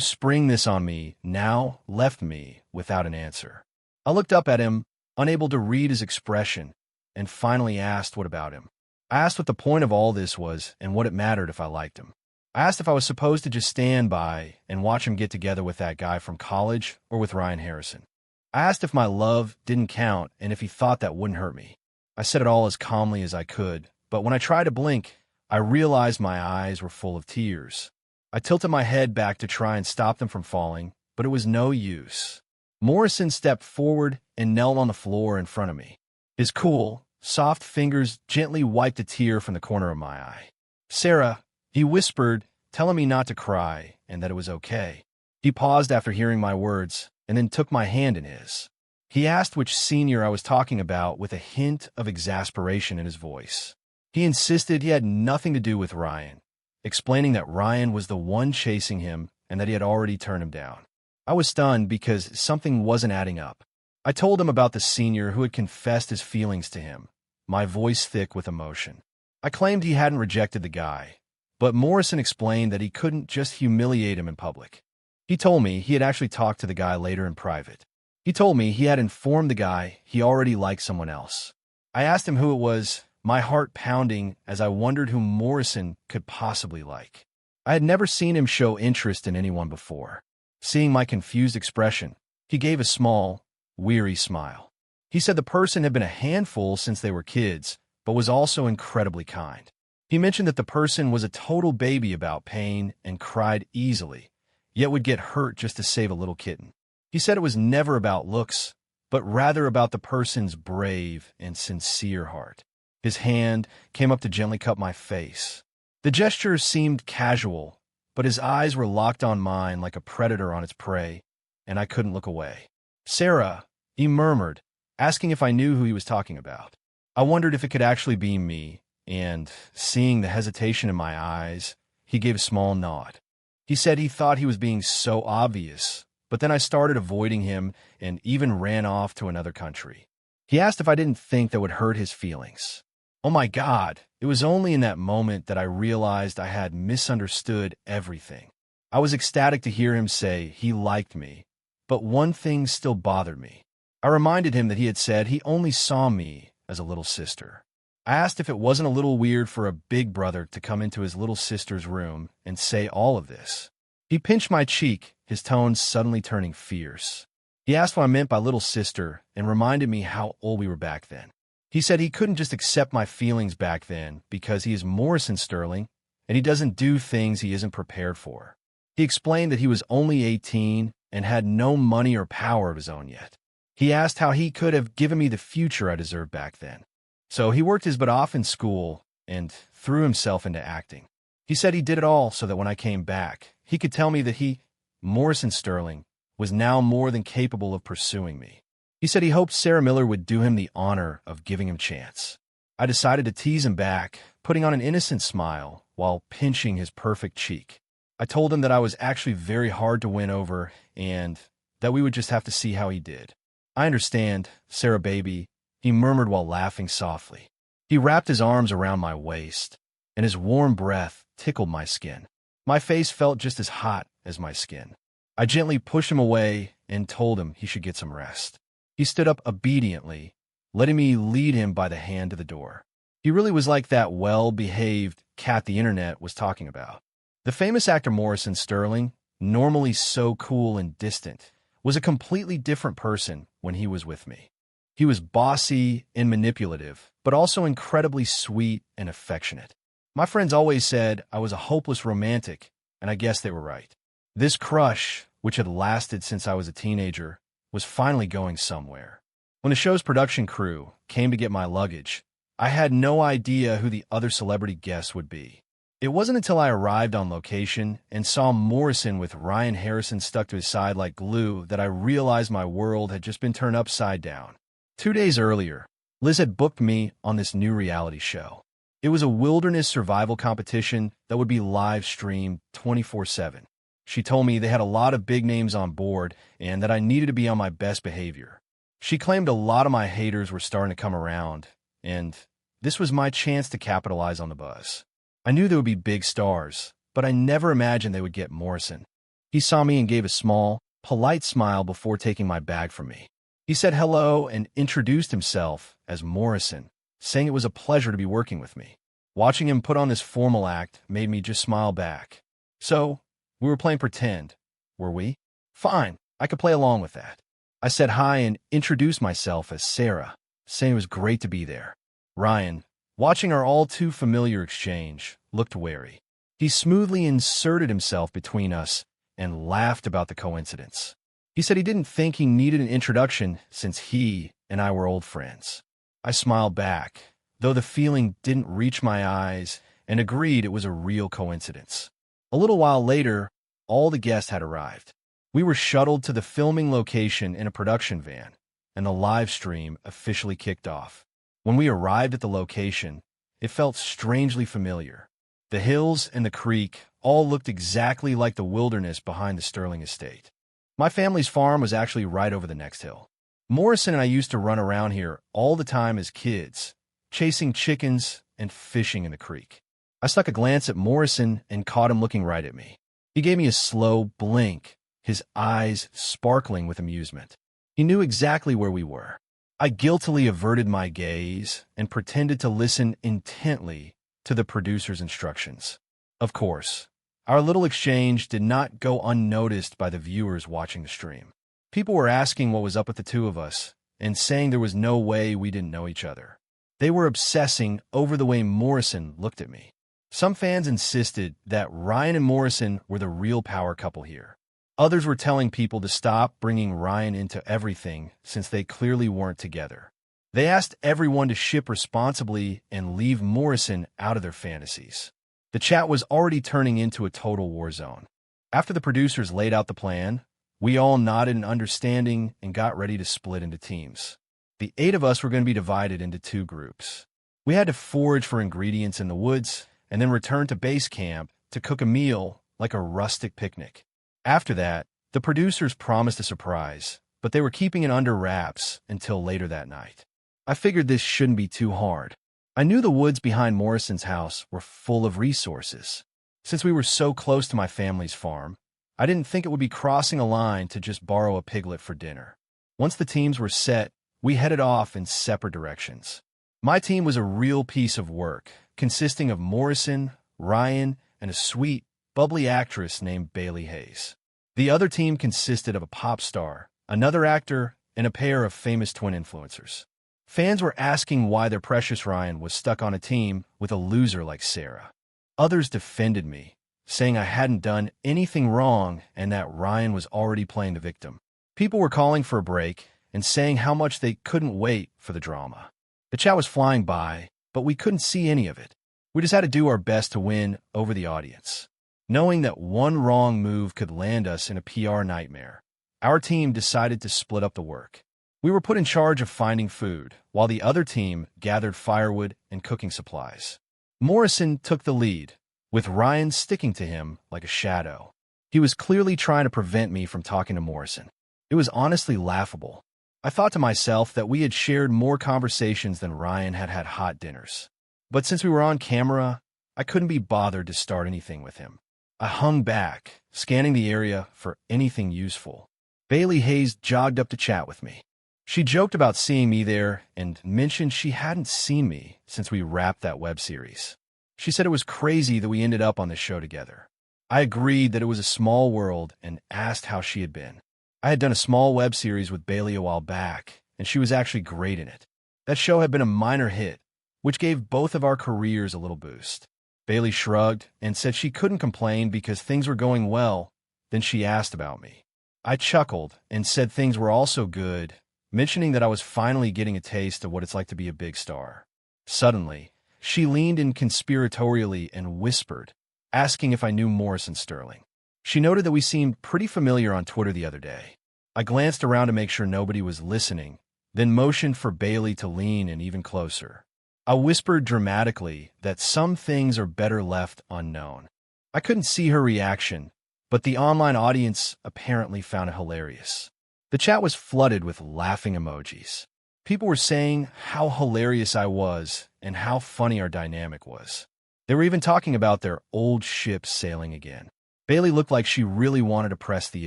A: spring this on me now left me without an answer. I looked up at him, unable to read his expression, and finally asked what about him. I asked what the point of all this was and what it mattered if I liked him. I asked if I was supposed to just stand by and watch him get together with that guy from college or with Ryan Harrison. I asked if my love didn't count and if he thought that wouldn't hurt me. I said it all as calmly as I could, but when I tried to blink, I realized my eyes were full of tears. I tilted my head back to try and stop them from falling, but it was no use. Morrison stepped forward and knelt on the floor in front of me. His cool, soft fingers gently wiped a tear from the corner of my eye. "Sarah," he whispered, telling me not to cry and that it was okay. He paused after hearing my words and then took my hand in his. He asked which senior I was talking about with a hint of exasperation in his voice. He insisted he had nothing to do with Ryan, explaining that Ryan was the one chasing him and that he had already turned him down. I was stunned because something wasn't adding up. I told him about the senior who had confessed his feelings to him, my voice thick with emotion. I claimed he hadn't rejected the guy, but Morrison explained that he couldn't just humiliate him in public. He told me he had actually talked to the guy later in private. He told me he had informed the guy he already liked someone else. I asked him who it was, my heart pounding as I wondered who Morrison could possibly like. I had never seen him show interest in anyone before. Seeing my confused expression, he gave a small, weary smile. He said the person had been a handful since they were kids, but was also incredibly kind. He mentioned that the person was a total baby about pain and cried easily, yet would get hurt just to save a little kitten. He said it was never about looks, but rather about the person's brave and sincere heart. His hand came up to gently cup my face. The gesture seemed casual, but his eyes were locked on mine like a predator on its prey, and I couldn't look away. "Sarah," he murmured, asking if I knew who he was talking about. I wondered if it could actually be me, and, seeing the hesitation in my eyes, he gave a small nod. He said he thought he was being so obvious, but then I started avoiding him and even ran off to another country. He asked if I didn't think that would hurt his feelings. Oh my God, it was only in that moment that I realized I had misunderstood everything. I was ecstatic to hear him say he liked me, but one thing still bothered me. I reminded him that he had said he only saw me as a little sister. I asked if it wasn't a little weird for a big brother to come into his little sister's room and say all of this. He pinched my cheek, his tone suddenly turning fierce. He asked what I meant by little sister and reminded me how old we were back then. He said he couldn't just accept my feelings back then because he is Morrison Sterling and he doesn't do things he isn't prepared for. He explained that he was only 18 and had no money or power of his own yet. He asked how he could have given me the future I deserved back then. So he worked his butt off in school and threw himself into acting. He said he did it all so that when I came back, he could tell me that he, Morrison Sterling, was now more than capable of pursuing me. He said he hoped Sarah Miller would do him the honor of giving him a chance. I decided to tease him back, putting on an innocent smile while pinching his perfect cheek. I told him that I was actually very hard to win over and that we would just have to see how he did. "I understand, Sarah baby," he murmured while laughing softly. He wrapped his arms around my waist, and his warm breath tickled my skin. My face felt just as hot as my skin. I gently pushed him away and told him he should get some rest. He stood up obediently, letting me lead him by the hand to the door. He really was like that well-behaved cat the internet was talking about. The famous actor Morrison Sterling, normally so cool and distant, was a completely different person when he was with me. He was bossy and manipulative, but also incredibly sweet and affectionate. My friends always said I was a hopeless romantic, and I guess they were right. This crush, which had lasted since I was a teenager, was finally going somewhere. When the show's production crew came to get my luggage, I had no idea who the other celebrity guests would be. It wasn't until I arrived on location and saw Morrison with Ryan Harrison stuck to his side like glue that I realized my world had just been turned upside down. 2 days earlier, Liz had booked me on this new reality show. It was a wilderness survival competition that would be live streamed 24/7. She told me they had a lot of big names on board and that I needed to be on my best behavior. She claimed a lot of my haters were starting to come around, and this was my chance to capitalize on the buzz. I knew there would be big stars, but I never imagined they would get Morrison. He saw me and gave a small, polite smile before taking my bag from me. He said hello and introduced himself as Morrison, saying it was a pleasure to be working with me. Watching him put on this formal act made me just smile back. So, we were playing pretend, were we? Fine, I could play along with that. I said hi and introduced myself as Sarah, saying it was great to be there. Ryan, watching our all-too-familiar exchange, looked wary. He smoothly inserted himself between us and laughed about the coincidence. He said he didn't think he needed an introduction since he and I were old friends. I smiled back, though the feeling didn't reach my eyes, and agreed it was a real coincidence. A little while later, all the guests had arrived. We were shuttled to the filming location in a production van, and the live stream officially kicked off. When we arrived at the location, it felt strangely familiar. The hills and the creek all looked exactly like the wilderness behind the Sterling estate. My family's farm was actually right over the next hill. Morrison and I used to run around here all the time as kids, chasing chickens and fishing in the creek. I stuck a glance at Morrison and caught him looking right at me. He gave me a slow blink, his eyes sparkling with amusement. He knew exactly where we were. I guiltily averted my gaze and pretended to listen intently to the producer's instructions. Of course, our little exchange did not go unnoticed by the viewers watching the stream. People were asking what was up with the two of us and saying there was no way we didn't know each other. They were obsessing over the way Morrison looked at me. Some fans insisted that Ryan and Morrison were the real power couple here. Others were telling people to stop bringing Ryan into everything since they clearly weren't together. They asked everyone to ship responsibly and leave Morrison out of their fantasies. The chat was already turning into a total war zone. After the producers laid out the plan, we all nodded in understanding and got ready to split into teams. The 8 of us were going to be divided into 2 groups. We had to forage for ingredients in the woods and then return to base camp to cook a meal like a rustic picnic. After that, the producers promised a surprise, but they were keeping it under wraps until later that night. I figured this shouldn't be too hard. I knew the woods behind Morrison's house were full of resources. Since we were so close to my family's farm, I didn't think it would be crossing a line to just borrow a piglet for dinner. Once the teams were set, we headed off in separate directions. My team was a real piece of work, consisting of Morrison, Ryan, and a sweet, bubbly actress named Bailey Hayes. The other team consisted of a pop star, another actor, and a pair of famous twin influencers. Fans were asking why their precious Ryan was stuck on a team with a loser like Sarah. Others defended me, saying I hadn't done anything wrong and that Ryan was already playing the victim. People were calling for a break and saying how much they couldn't wait for the drama. The chat was flying by, but we couldn't see any of it. We just had to do our best to win over the audience. Knowing that one wrong move could land us in a PR nightmare, our team decided to split up the work. We were put in charge of finding food, while the other team gathered firewood and cooking supplies. Morrison took the lead, with Ryan sticking to him like a shadow. He was clearly trying to prevent me from talking to Morrison. It was honestly laughable. I thought to myself that we had shared more conversations than Ryan had had hot dinners. But since we were on camera, I couldn't be bothered to start anything with him. I hung back, scanning the area for anything useful. Bailey Hayes jogged up to chat with me. She joked about seeing me there and mentioned she hadn't seen me since we wrapped that web series. She said it was crazy that we ended up on this show together. I agreed that it was a small world and asked how she had been. I had done a small web series with Bailey a while back, and she was actually great in it. That show had been a minor hit, which gave both of our careers a little boost. Bailey shrugged and said she couldn't complain because things were going well. Then she asked about me. I chuckled and said things were also good, mentioning that I was finally getting a taste of what it's like to be a big star. Suddenly, she leaned in conspiratorially and whispered, asking if I knew Morrison Sterling. She noted that we seemed pretty familiar on Twitter the other day. I glanced around to make sure nobody was listening, then motioned for Bailey to lean in even closer. I whispered dramatically that some things are better left unknown. I couldn't see her reaction, but the online audience apparently found it hilarious. The chat was flooded with laughing emojis. People were saying how hilarious I was and how funny our dynamic was. They were even talking about their old ship sailing again. Bailey looked like she really wanted to press the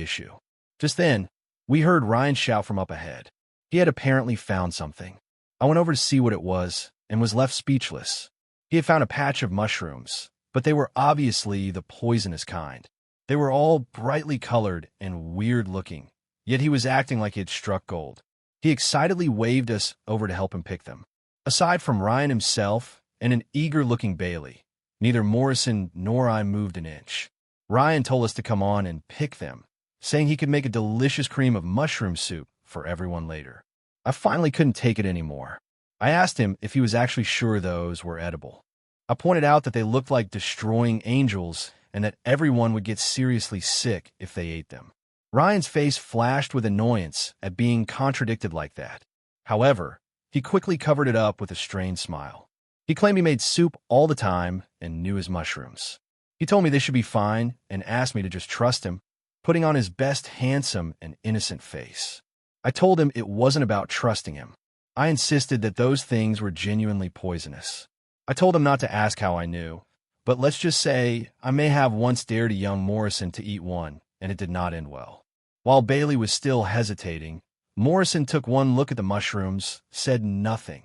A: issue. Just then, we heard Ryan shout from up ahead. He had apparently found something. I went over to see what it was and was left speechless. He had found a patch of mushrooms, but they were obviously the poisonous kind. They were all brightly colored and weird-looking, yet he was acting like he had struck gold. He excitedly waved us over to help him pick them. Aside from Ryan himself and an eager-looking Bailey, neither Morrison nor I moved an inch. Ryan told us to come on and pick them, saying he could make a delicious cream of mushroom soup for everyone later. I finally couldn't take it anymore. I asked him if he was actually sure those were edible. I pointed out that they looked like destroying angels and that everyone would get seriously sick if they ate them. Ryan's face flashed with annoyance at being contradicted like that. However, he quickly covered it up with a strained smile. He claimed he made soup all the time and knew his mushrooms. He told me they should be fine and asked me to just trust him, putting on his best handsome and innocent face. I told him it wasn't about trusting him. I insisted that those things were genuinely poisonous. I told him not to ask how I knew, but let's just say I may have once dared a young Morrison to eat one, and it did not end well. While Bailey was still hesitating, Morrison took one look at the mushrooms, said nothing,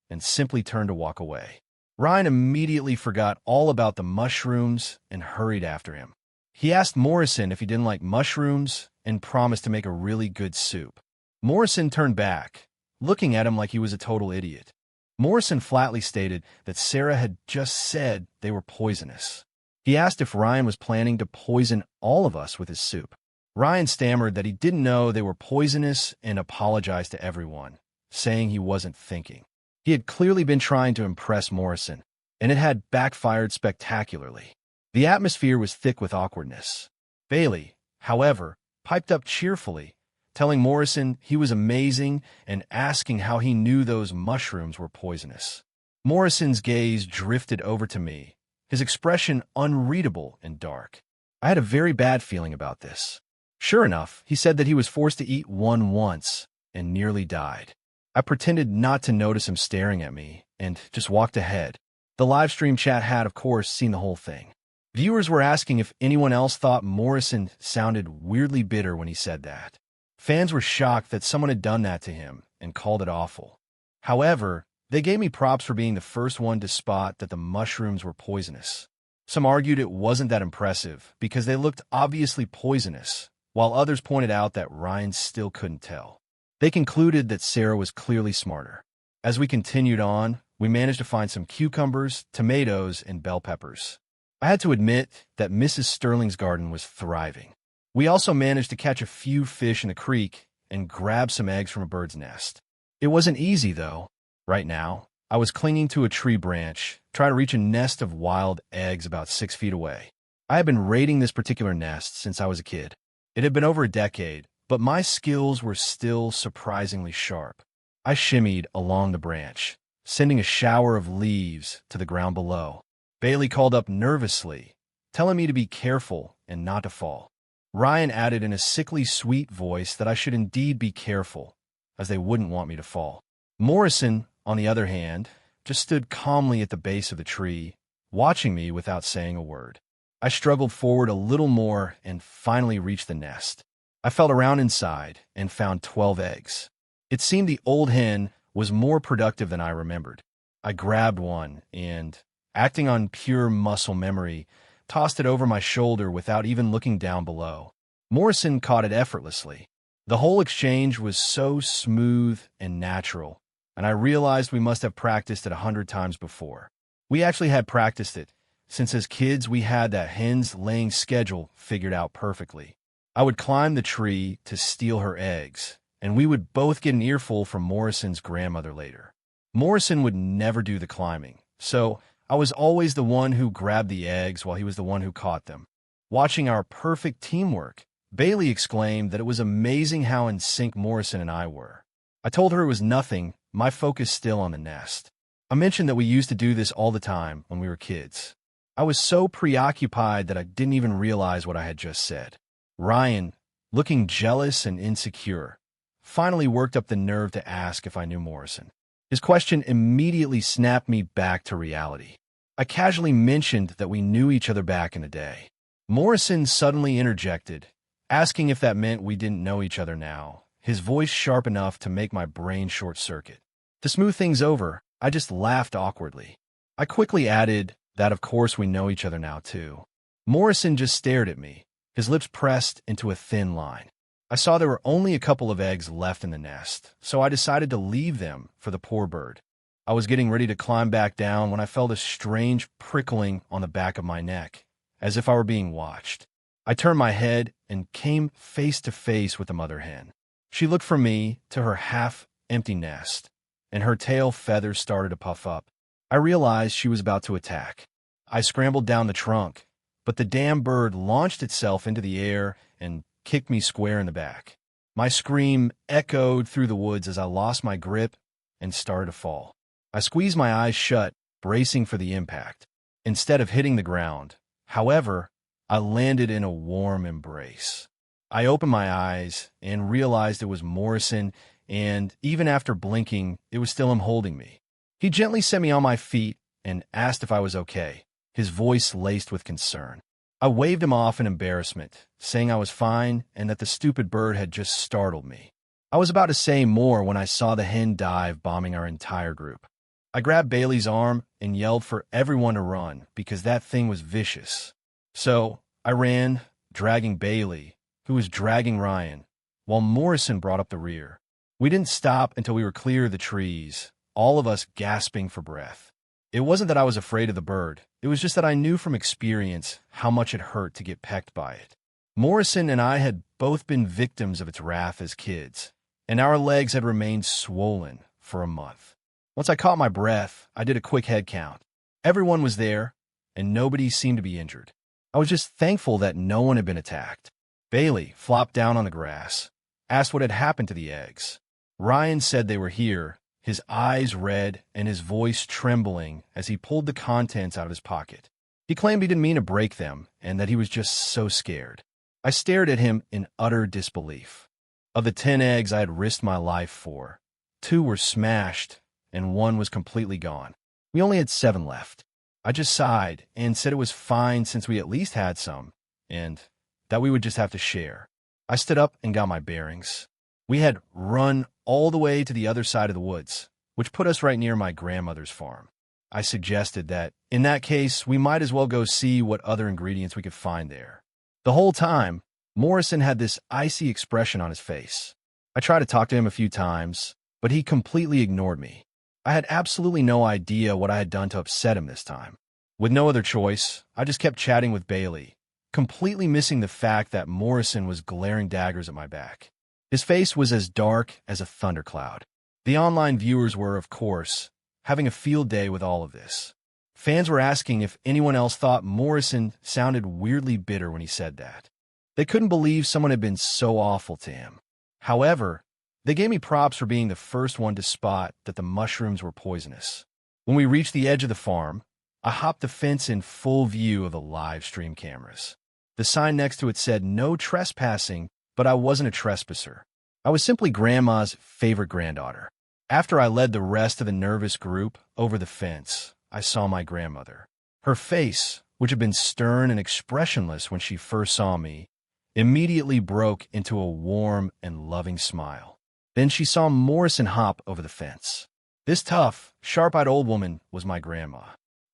A: and simply turned to walk away. Ryan immediately forgot all about the mushrooms and hurried after him. He asked Morrison if he didn't like mushrooms and promised to make a really good soup. Morrison turned back, looking at him like he was a total idiot. Morrison flatly stated that Sarah had just said they were poisonous. He asked if Ryan was planning to poison all of us with his soup. Ryan stammered that he didn't know they were poisonous and apologized to everyone, saying he wasn't thinking. He had clearly been trying to impress Morrison, and it had backfired spectacularly. The atmosphere was thick with awkwardness. Bailey, however, piped up cheerfully, telling Morrison he was amazing and asking how he knew those mushrooms were poisonous. Morrison's gaze drifted over to me, his expression unreadable and dark. I had a very bad feeling about this. Sure enough, he said that he was forced to eat one once and nearly died. I pretended not to notice him staring at me and just walked ahead. The live stream chat had, of course, seen the whole thing. Viewers were asking if anyone else thought Morrison sounded weirdly bitter when he said that. Fans were shocked that someone had done that to him and called it awful. However, they gave me props for being the first one to spot that the mushrooms were poisonous. Some argued it wasn't that impressive because they looked obviously poisonous, while others pointed out that Ryan still couldn't tell. They concluded that Sarah was clearly smarter. As we continued on, we managed to find some cucumbers, tomatoes, and bell peppers. I had to admit that Mrs. Sterling's garden was thriving. We also managed to catch a few fish in the creek and grab some eggs from a bird's nest. It wasn't easy, though. Right now, I was clinging to a tree branch, trying to reach a nest of wild eggs about 6 feet away. I had been raiding this particular nest since I was a kid. It had been over a decade, but my skills were still surprisingly sharp. I shimmied along the branch, sending a shower of leaves to the ground below. Bailey called up nervously, telling me to be careful and not to fall. Ryan added in a sickly sweet voice that I should indeed be careful, as they wouldn't want me to fall. Morrison, on the other hand, just stood calmly at the base of the tree, watching me without saying a word. I struggled forward a little more and finally reached the nest. I felt around inside and found 12 eggs. It seemed the old hen was more productive than I remembered. I grabbed one and, acting on pure muscle memory, tossed it over my shoulder without even looking down below. Morrison caught it effortlessly. The whole exchange was so smooth and natural, and I realized we must have practiced it 100 times before. We actually had practiced it, since as kids we had that hen's laying schedule figured out perfectly. I would climb the tree to steal her eggs, and we would both get an earful from Morrison's grandmother later. Morrison would never do the climbing, so I was always the one who grabbed the eggs while he was the one who caught them. Watching our perfect teamwork, Bailey exclaimed that it was amazing how in sync Morrison and I were. I told her it was nothing, my focus still on the nest. I mentioned that we used to do this all the time when we were kids. I was so preoccupied that I didn't even realize what I had just said. Ryan, looking jealous and insecure, finally worked up the nerve to ask if I knew Morrison. His question immediately snapped me back to reality. I casually mentioned that we knew each other back in the day. Morrison suddenly interjected, asking if that meant we didn't know each other now, his voice sharp enough to make my brain short-circuit. To smooth things over, I just laughed awkwardly. I quickly added that of course we know each other now too. Morrison just stared at me, his lips pressed into a thin line. I saw there were only a couple of eggs left in the nest, so I decided to leave them for the poor bird. I was getting ready to climb back down when I felt a strange prickling on the back of my neck, as if I were being watched. I turned my head and came face to face with the mother hen. She looked from me to her half-empty nest, and her tail feathers started to puff up. I realized she was about to attack. I scrambled down the trunk, but the damn bird launched itself into the air and kicked me square in the back. My scream echoed through the woods as I lost my grip and started to fall. I squeezed my eyes shut, bracing for the impact. Instead of hitting the ground, however, I landed in a warm embrace. I opened my eyes and realized it was Morrison and even after blinking, it was still him holding me. He gently set me on my feet and asked if I was okay, his voice laced with concern. I waved him off in embarrassment, saying I was fine and that the stupid bird had just startled me. I was about to say more when I saw the hen dive bombing our entire group. I grabbed Bailey's arm and yelled for everyone to run because that thing was vicious. So I ran, dragging Bailey, who was dragging Ryan, while Morrison brought up the rear. We didn't stop until we were clear of the trees, all of us gasping for breath. It wasn't that I was afraid of the bird. It was just that I knew from experience how much it hurt to get pecked by it. Morrison and I had both been victims of its wrath as kids, and our legs had remained swollen for a month. Once I caught my breath, I did a quick head count. Everyone was there, and nobody seemed to be injured. I was just thankful that no one had been attacked. Bailey flopped down on the grass, asked what had happened to the eggs. Ryan said they were here, his eyes red and his voice trembling as he pulled the contents out of his pocket. He claimed he didn't mean to break them and that he was just so scared. I stared at him in utter disbelief. Of the 10 eggs I had risked my life for, 2 were smashed and 1 was completely gone. We only had 7 left. I just sighed and said it was fine since we at least had some, and that we would just have to share. I stood up and got my bearings. We had run all the way to the other side of the woods, which put us right near my grandmother's farm. I suggested that, in that case, we might as well go see what other ingredients we could find there. The whole time, Morrison had this icy expression on his face. I tried to talk to him a few times, but he completely ignored me. I had absolutely no idea what I had done to upset him this time. With no other choice, I just kept chatting with Bailey, completely missing the fact that Morrison was glaring daggers at my back. His face was as dark as a thundercloud. The online viewers were, of course, having a field day with all of this. Fans were asking if anyone else thought Morrison sounded weirdly bitter when he said that. They couldn't believe someone had been so awful to him. However, they gave me props for being the first one to spot that the mushrooms were poisonous. When we reached the edge of the farm, I hopped the fence in full view of the live stream cameras. The sign next to it said no trespassing, but I wasn't a trespasser. I was simply Grandma's favorite granddaughter. After I led the rest of the nervous group over the fence, I saw my grandmother. Her face, which had been stern and expressionless when she first saw me, immediately broke into a warm and loving smile. Then she saw Morrison hop over the fence. This tough, sharp-eyed old woman was my grandma.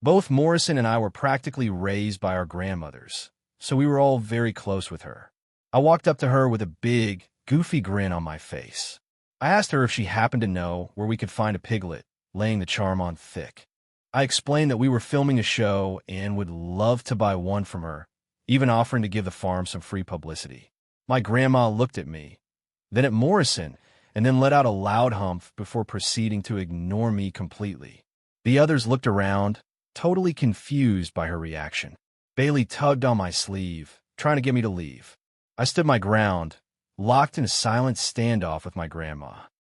A: Both Morrison and I were practically raised by our grandmothers, so we were all very close with her. I walked up to her with a big, goofy grin on my face. I asked her if she happened to know where we could find a piglet, laying the charm on thick. I explained that we were filming a show and would love to buy one from her, even offering to give the farm some free publicity. My grandma looked at me, then at Morrison, and then let out a loud humph before proceeding to ignore me completely. The others looked around, totally confused by her reaction. Bailey tugged on my sleeve, trying to get me to leave. I stood my ground, locked in a silent standoff with my grandma.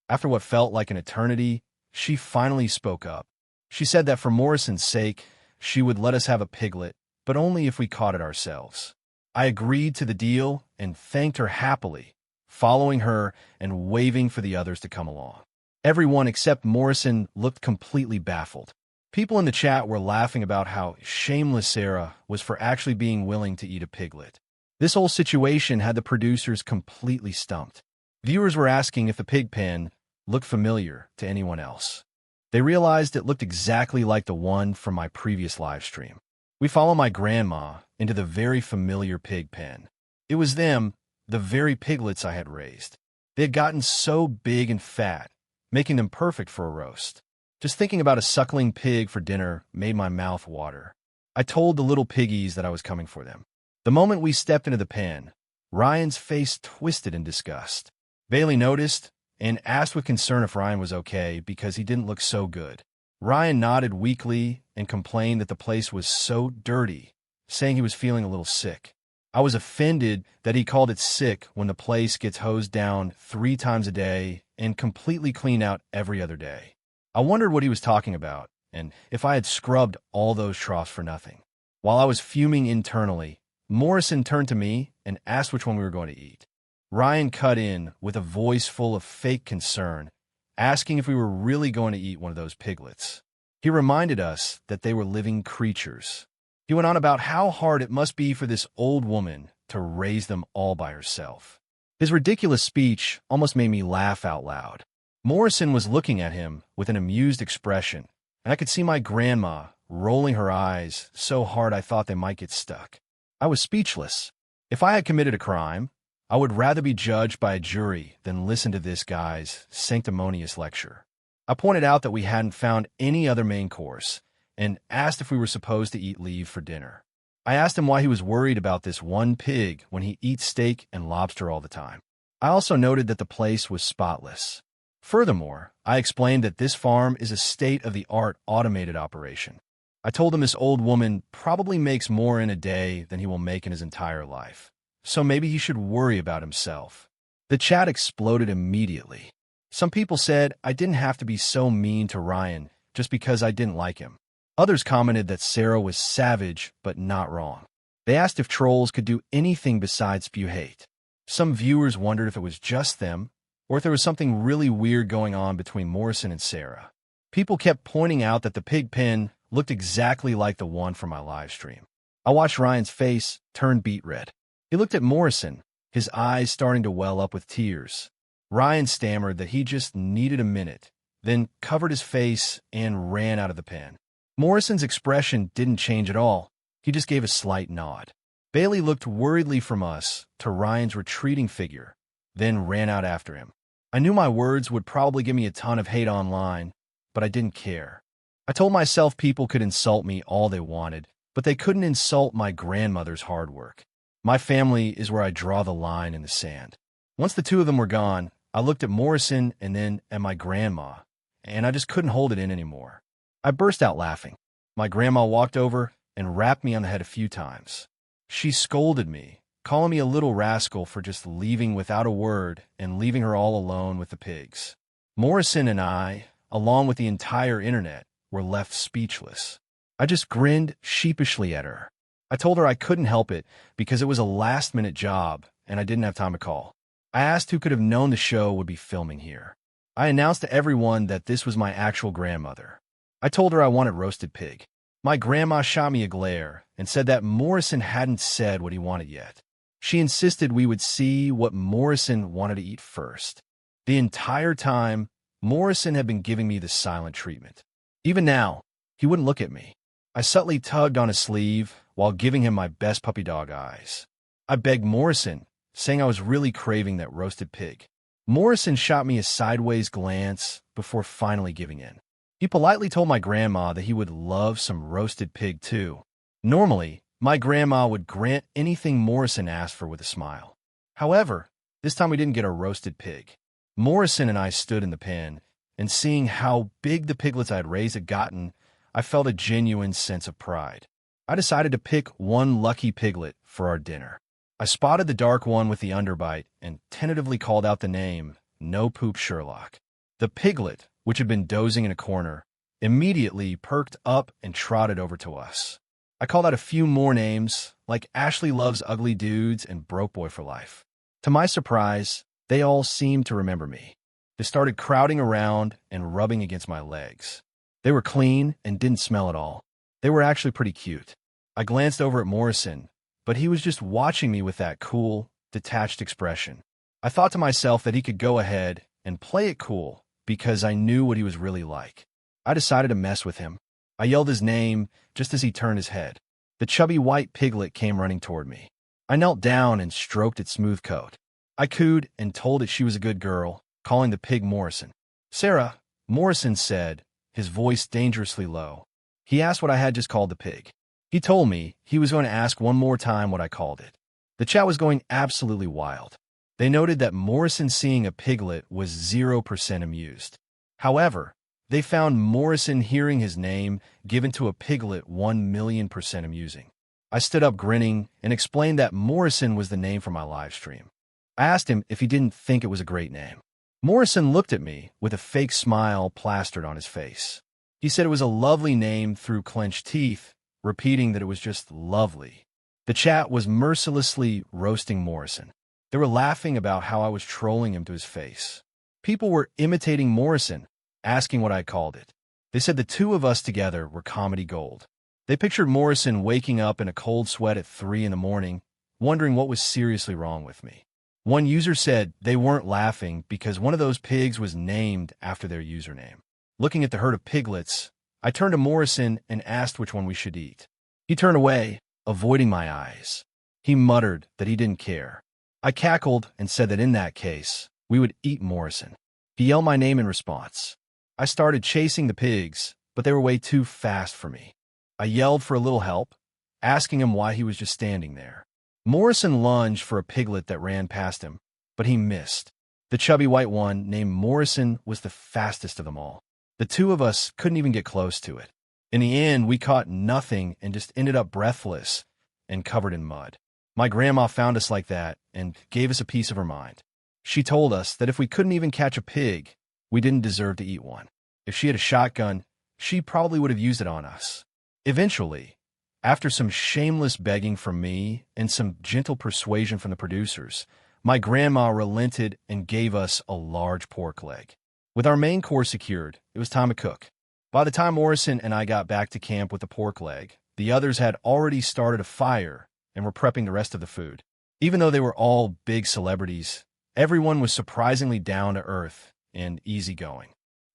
A: After what felt like an eternity, she finally spoke up. She said that for Morrison's sake, she would let us have a piglet, but only if we caught it ourselves. I agreed to the deal and thanked her happily, following her and waving for the others to come along. Everyone except Morrison looked completely baffled. People in the chat were laughing about how shameless Sarah was for actually being willing to eat a piglet. This whole situation had the producers completely stumped. Viewers were asking if the pig pen looked familiar to anyone else. They realized it looked exactly like the one from my previous live stream. We follow my grandma into the very familiar pig pen. It was them, the very piglets I had raised. They had gotten so big and fat, making them perfect for a roast. Just thinking about a suckling pig for dinner made my mouth water. I told the little piggies that I was coming for them. The moment we stepped into the pen, Ryan's face twisted in disgust. Bailey noticed and asked with concern if Ryan was okay because he didn't look so good. Ryan nodded weakly and complained that the place was so dirty, saying he was feeling a little sick. I was offended that he called it sick when the place gets hosed down 3 times a day and completely cleaned out every other day. I wondered what he was talking about and if I had scrubbed all those troughs for nothing. While I was fuming internally, Morrison turned to me and asked which one we were going to eat. Ryan cut in with a voice full of fake concern, asking if we were really going to eat one of those piglets. He reminded us that they were living creatures. He went on about how hard it must be for this old woman to raise them all by herself. His ridiculous speech almost made me laugh out loud. Morrison was looking at him with an amused expression, and I could see my grandma rolling her eyes so hard I thought they might get stuck. I was speechless. If I had committed a crime, I would rather be judged by a jury than listen to this guy's sanctimonious lecture. I pointed out that we hadn't found any other main course and asked if we were supposed to eat leave for dinner. I asked him why he was worried about this one pig when he eats steak and lobster all the time. I also noted that the place was spotless. Furthermore, I explained that this farm is a state-of-the-art automated operation. I told him this old woman probably makes more in a day than he will make in his entire life, so maybe he should worry about himself. The chat exploded immediately. Some people said I didn't have to be so mean to Ryan just because I didn't like him. Others commented that Sarah was savage but not wrong. They asked if trolls could do anything besides spew hate. Some viewers wondered if it was just them, or if there was something really weird going on between Morrison and Sarah. People kept pointing out that the pig pen looked exactly like the one from my live stream. I watched Ryan's face turn beet red. He looked at Morrison, his eyes starting to well up with tears. Ryan stammered that he just needed a minute, then covered his face and ran out of the pen. Morrison's expression didn't change at all. He just gave a slight nod. Bailey looked worriedly from us to Ryan's retreating figure, then ran out after him. I knew my words would probably give me a ton of hate online, but I didn't care. I told myself people could insult me all they wanted, but they couldn't insult my grandmother's hard work. My family is where I draw the line in the sand. Once the two of them were gone, I looked at Morrison and then at my grandma, and I just couldn't hold it in anymore. I burst out laughing. My grandma walked over and rapped me on the head a few times. She scolded me, calling me a little rascal for just leaving without a word and leaving her all alone with the pigs. Morrison and I, along with the entire internet, were left speechless. I just grinned sheepishly at her. I told her I couldn't help it because it was a last-minute job and I didn't have time to call. I asked who could have known the show would be filming here. I announced to everyone that this was my actual grandmother. I told her I wanted roasted pig. My grandma shot me a glare and said that Morrison hadn't said what he wanted yet. She insisted we would see what Morrison wanted to eat first. The entire time, Morrison had been giving me the silent treatment. Even now, he wouldn't look at me. I subtly tugged on his sleeve while giving him my best puppy dog eyes. I begged Morrison, saying I was really craving that roasted pig. Morrison shot me a sideways glance before finally giving in. He politely told my grandma that he would love some roasted pig too. Normally, my grandma would grant anything Morrison asked for with a smile. However, this time we didn't get a roasted pig. Morrison and I stood in the pen, and seeing how big the piglets I had raised had gotten, I felt a genuine sense of pride. I decided to pick one lucky piglet for our dinner. I spotted the dark one with the underbite and tentatively called out the name, No Poop Sherlock. The piglet, which had been dozing in a corner, immediately perked up and trotted over to us. I called out a few more names, like Ashley Loves Ugly Dudes and Broke Boy for Life. To my surprise, they all seemed to remember me. They started crowding around and rubbing against my legs. They were clean and didn't smell at all. They were actually pretty cute. I glanced over at Morrison, but he was just watching me with that cool, detached expression. I thought to myself that he could go ahead and play it cool because I knew what he was really like. I decided to mess with him. I yelled his name just as he turned his head. The chubby white piglet came running toward me. I knelt down and stroked its smooth coat. I cooed and told it she was a good girl, calling the pig Morrison. Sarah, Morrison said, his voice dangerously low. He asked what I had just called the pig. He told me he was going to ask one more time what I called it. The chat was going absolutely wild. They noted that Morrison seeing a piglet was 0% amused. However, they found Morrison hearing his name given to a piglet 1,000,000% amusing. I stood up grinning and explained that Morrison was the name for my live stream. I asked him if he didn't think it was a great name. Morrison looked at me with a fake smile plastered on his face. He said it was a lovely name through clenched teeth, repeating that it was just lovely. The chat was mercilessly roasting Morrison. They were laughing about how I was trolling him to his face. People were imitating Morrison, asking what I called it. They said the two of us together were comedy gold. They pictured Morrison waking up in a cold sweat at 3 in the morning, wondering what was seriously wrong with me. One user said they weren't laughing because one of those pigs was named after their username. Looking at the herd of piglets, I turned to Morrison and asked which one we should eat. He turned away, avoiding my eyes. He muttered that he didn't care. I cackled and said that in that case, we would eat Morrison. He yelled my name in response. I started chasing the pigs, but they were way too fast for me. I yelled for a little help, asking him why he was just standing there. Morrison lunged for a piglet that ran past him, but he missed. The chubby white one, named Morrison, was the fastest of them all. The two of us couldn't even get close to it. In the end, we caught nothing and just ended up breathless and covered in mud. My grandma found us like that and gave us a piece of her mind. She told us that if we couldn't even catch a pig, we didn't deserve to eat one. If she had a shotgun, she probably would have used it on us. Eventually, after some shameless begging from me and some gentle persuasion from the producers, my grandma relented and gave us a large pork leg. With our main course secured, it was time to cook. By the time Morrison and I got back to camp with the pork leg, the others had already started a fire and were prepping the rest of the food. Even though they were all big celebrities, everyone was surprisingly down to earth and easygoing.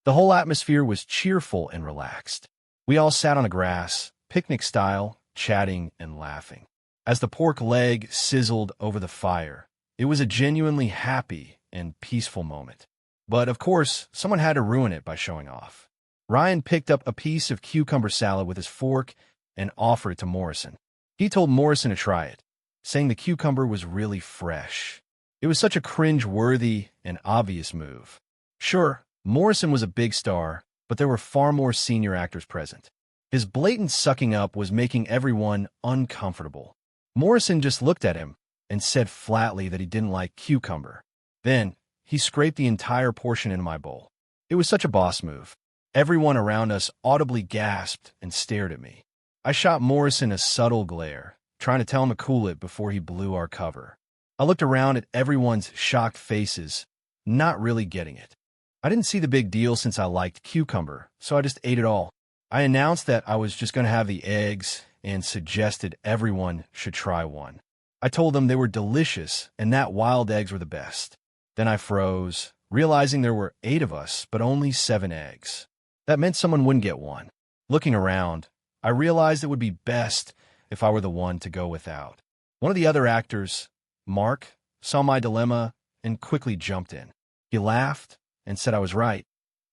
A: The whole atmosphere was cheerful and relaxed. We all sat on the grass, picnic style, chatting and laughing. As the pork leg sizzled over the fire, it was a genuinely happy and peaceful moment. But of course, someone had to ruin it by showing off. Ryan picked up a piece of cucumber salad with his fork and offered it to Morrison. He told Morrison to try it, saying the cucumber was really fresh. It was such a cringe-worthy and obvious move. Sure, Morrison was a big star, but there were far more senior actors present. His blatant sucking up was making everyone uncomfortable. Morrison just looked at him and said flatly that he didn't like cucumber. Then, he scraped the entire portion into my bowl. It was such a boss move. Everyone around us audibly gasped and stared at me. I shot Morrison a subtle glare, trying to tell him to cool it before he blew our cover. I looked around at everyone's shocked faces, not really getting it. I didn't see the big deal since I liked cucumber, so I just ate it all. I announced that I was just going to have the eggs and suggested everyone should try one. I told them they were delicious and that wild eggs were the best. Then I froze, realizing there were 8 of us, but only 7 eggs. That meant someone wouldn't get one. Looking around, I realized it would be best if I were the one to go without. One of the other actors, Mark, saw my dilemma and quickly jumped in. He laughed and said I was right,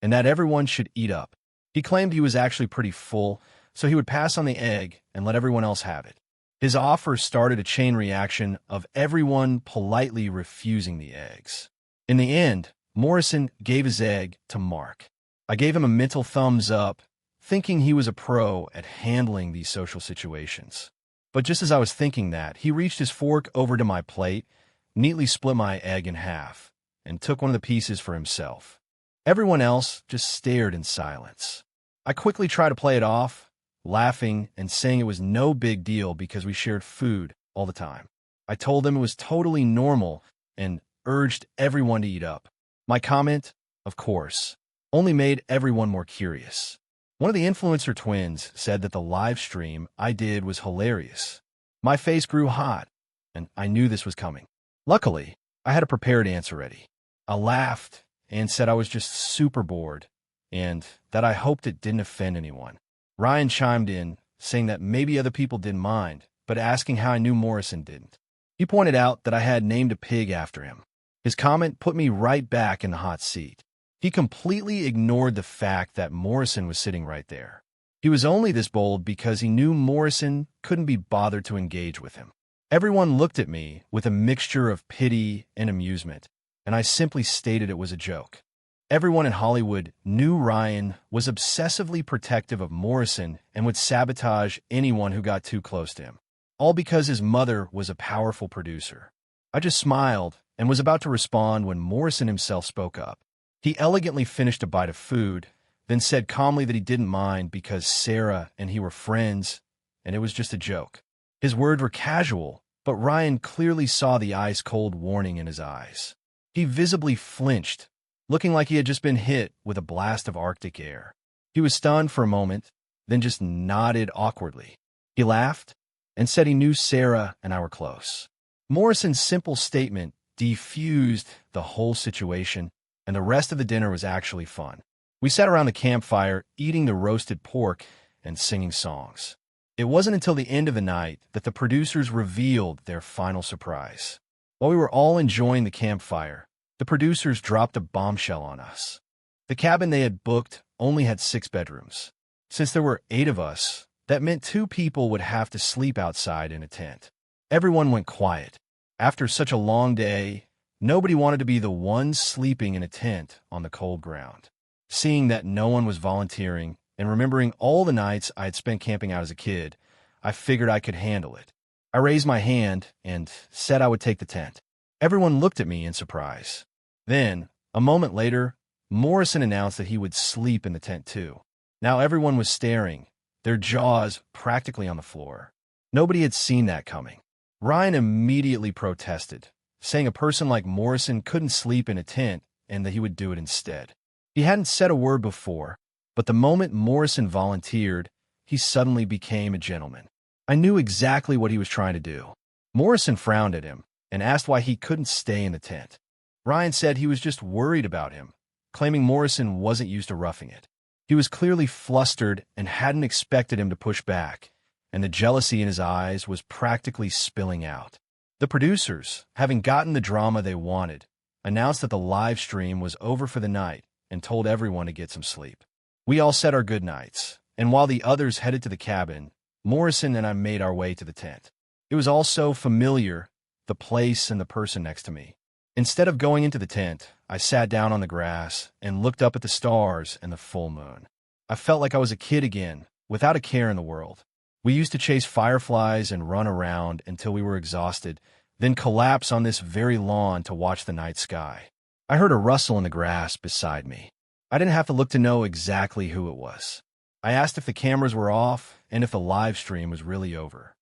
A: and that everyone should eat up. He claimed he was actually pretty full, so he would pass on the egg and let everyone else have it. His offer started a chain reaction of everyone politely refusing the eggs. In the end, Morrison gave his egg to Mark. I gave him a mental thumbs up, thinking he was a pro at handling these social situations. But just as I was thinking that, he reached his fork over to my plate, neatly split my egg in half, and took one of the pieces for himself. Everyone else just stared in silence. I quickly tried to play it off, laughing and saying it was no big deal because we shared food all the time. I told them it was totally normal and urged everyone to eat up. My comment, of course, only made everyone more curious. One of the influencer twins said that the live stream I did was hilarious. My face grew hot, and I knew this was coming. Luckily, I had a prepared answer ready. I laughed and said I was just super bored, and that I hoped it didn't offend anyone. Ryan chimed in, saying that maybe other people didn't mind, but asking how I knew Morrison didn't. He pointed out that I had named a pig after him. His comment put me right back in the hot seat. He completely ignored the fact that Morrison was sitting right there. He was only this bold because he knew Morrison couldn't be bothered to engage with him. Everyone looked at me with a mixture of pity and amusement, and I simply stated it was a joke. Everyone in Hollywood knew Ryan was obsessively protective of Morrison and would sabotage anyone who got too close to him, all because his mother was a powerful producer. I just smiled and was about to respond when Morrison himself spoke up. He elegantly finished a bite of food, then said calmly that he didn't mind because Sarah and he were friends, and it was just a joke. His words were casual, but Ryan clearly saw the ice-cold warning in his eyes. He visibly flinched, looking like he had just been hit with a blast of Arctic air. He was stunned for a moment, then just nodded awkwardly. He laughed and said he knew Sarah and I were close. Morrison's simple statement defused the whole situation, and the rest of the dinner was actually fun. We sat around the campfire, eating the roasted pork and singing songs. It wasn't until the end of the night that the producers revealed their final surprise. While we were all enjoying the campfire, the producers dropped a bombshell on us. The cabin they had booked only had 6 bedrooms. Since there were 8 of us, that meant 2 people would have to sleep outside in a tent. Everyone went quiet. After such a long day, nobody wanted to be the one sleeping in a tent on the cold ground. Seeing that no one was volunteering, and remembering all the nights I had spent camping out as a kid, I figured I could handle it. I raised my hand and said I would take the tent. Everyone looked at me in surprise. Then, a moment later, Morrison announced that he would sleep in the tent too. Now everyone was staring, their jaws practically on the floor. Nobody had seen that coming. Ryan immediately protested, saying a person like Morrison couldn't sleep in a tent and that he would do it instead. He hadn't said a word before, but the moment Morrison volunteered, he suddenly became a gentleman. I knew exactly what he was trying to do. Morrison frowned at him and asked why he couldn't stay in the tent. Ryan said he was just worried about him, claiming Morrison wasn't used to roughing it. He was clearly flustered and hadn't expected him to push back, and the jealousy in his eyes was practically spilling out. The producers, having gotten the drama they wanted, announced that the live stream was over for the night and told everyone to get some sleep. We all said our goodnights, and while the others headed to the cabin, Morrison and I made our way to the tent. It was all so familiar, the place and the person next to me. Instead of going into the tent, I sat down on the grass and looked up at the stars and the full moon. I felt like I was a kid again, without a care in the world. We used to chase fireflies and run around until we were exhausted, then collapse on this very lawn to watch the night sky. I heard a rustle in the grass beside me. I didn't have to look to know exactly who it was. I asked if the cameras were off and if the live stream was really over.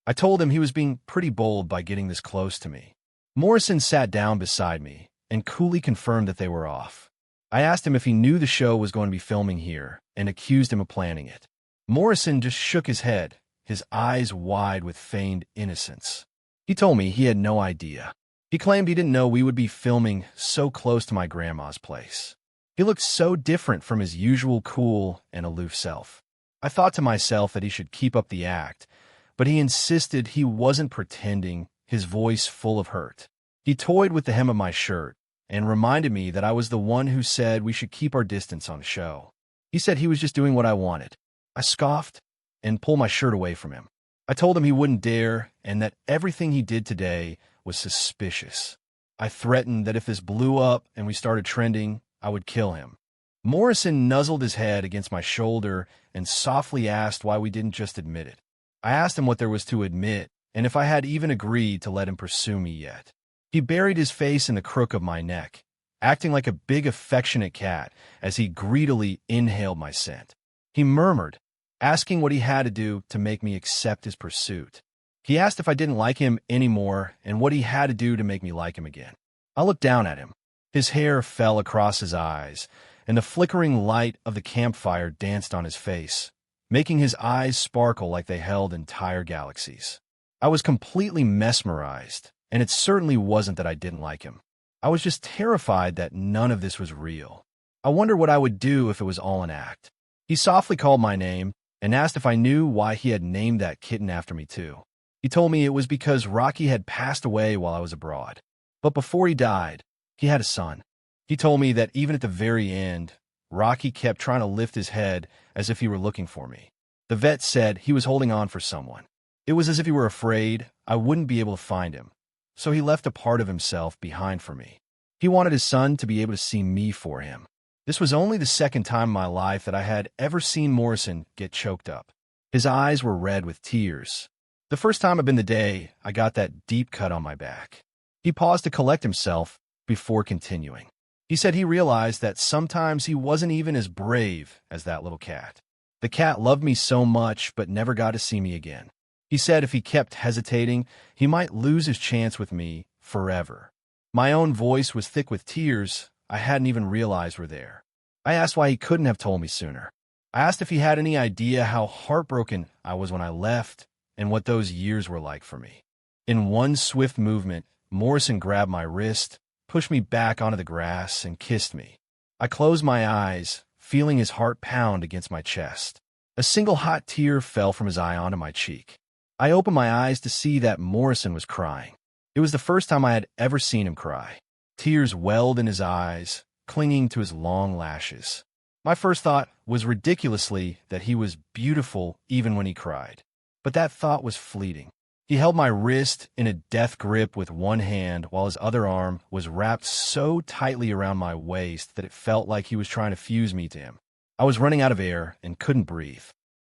A: I told him he was being pretty bold by getting this close to me. Morrison sat down beside me and coolly confirmed that they were off. I asked him if he knew the show was going to be filming here and accused him of planning it. Morrison just shook his head, his eyes wide with feigned innocence. He told me he had no idea. He claimed he didn't know we would be filming so close to my grandma's place. He looked so different from his usual cool and aloof self. I thought to myself that he should keep up the act, but he insisted he wasn't pretending, his voice full of hurt. He toyed with the hem of my shirt and reminded me that I was the one who said we should keep our distance on the show. He said he was just doing what I wanted. I scoffed and pulled my shirt away from him. I told him he wouldn't dare and that everything he did today was suspicious. I threatened that if this blew up and we started trending, I would kill him. Morrison nuzzled his head against my shoulder and softly asked why we didn't just admit it. I asked him what there was to admit and if I had even agreed to let him pursue me yet. He buried his face in the crook of my neck, acting like a big affectionate cat as he greedily inhaled my scent. He murmured, asking what he had to do to make me accept his pursuit. He asked if I didn't like him anymore and what he had to do to make me like him again. I looked down at him. His hair fell across his eyes, and the flickering light of the campfire danced on his face, making his eyes sparkle like they held entire galaxies. I was completely mesmerized, and it certainly wasn't that I didn't like him. I was just terrified that none of this was real. I wondered what I would do if it was all an act. He softly called my name and asked if I knew why he had named that kitten after me too. He told me it was because Rocky had passed away while I was abroad. But before he died, he had a son. He told me that even at the very end, Rocky kept trying to lift his head as if he were looking for me. The vet said he was holding on for someone. It was as if he were afraid I wouldn't be able to find him, so he left a part of himself behind for me. He wanted his son to be able to see me for him. This was only the second time in my life that I had ever seen Morrison get choked up. His eyes were red with tears. The first time had been the day I got that deep cut on my back. He paused to collect himself before continuing. He said he realized that sometimes he wasn't even as brave as that little cat. The cat loved me so much but never got to see me again. He said if he kept hesitating, he might lose his chance with me forever. My own voice was thick with tears I hadn't even realized were there. I asked why he couldn't have told me sooner. I asked if he had any idea how heartbroken I was when I left and what those years were like for me. In one swift movement, Morrison grabbed my wrist, pushed me back onto the grass, and kissed me. I closed my eyes, feeling his heart pound against my chest. A single hot tear fell from his eye onto my cheek. I opened my eyes to see that Morrison was crying. It was the first time I had ever seen him cry. Tears welled in his eyes, clinging to his long lashes. My first thought was ridiculously that he was beautiful even when he cried. But that thought was fleeting. He held my wrist in a death grip with one hand while his other arm was wrapped so tightly around my waist that it felt like he was trying to fuse me to him. I was running out of air and couldn't breathe.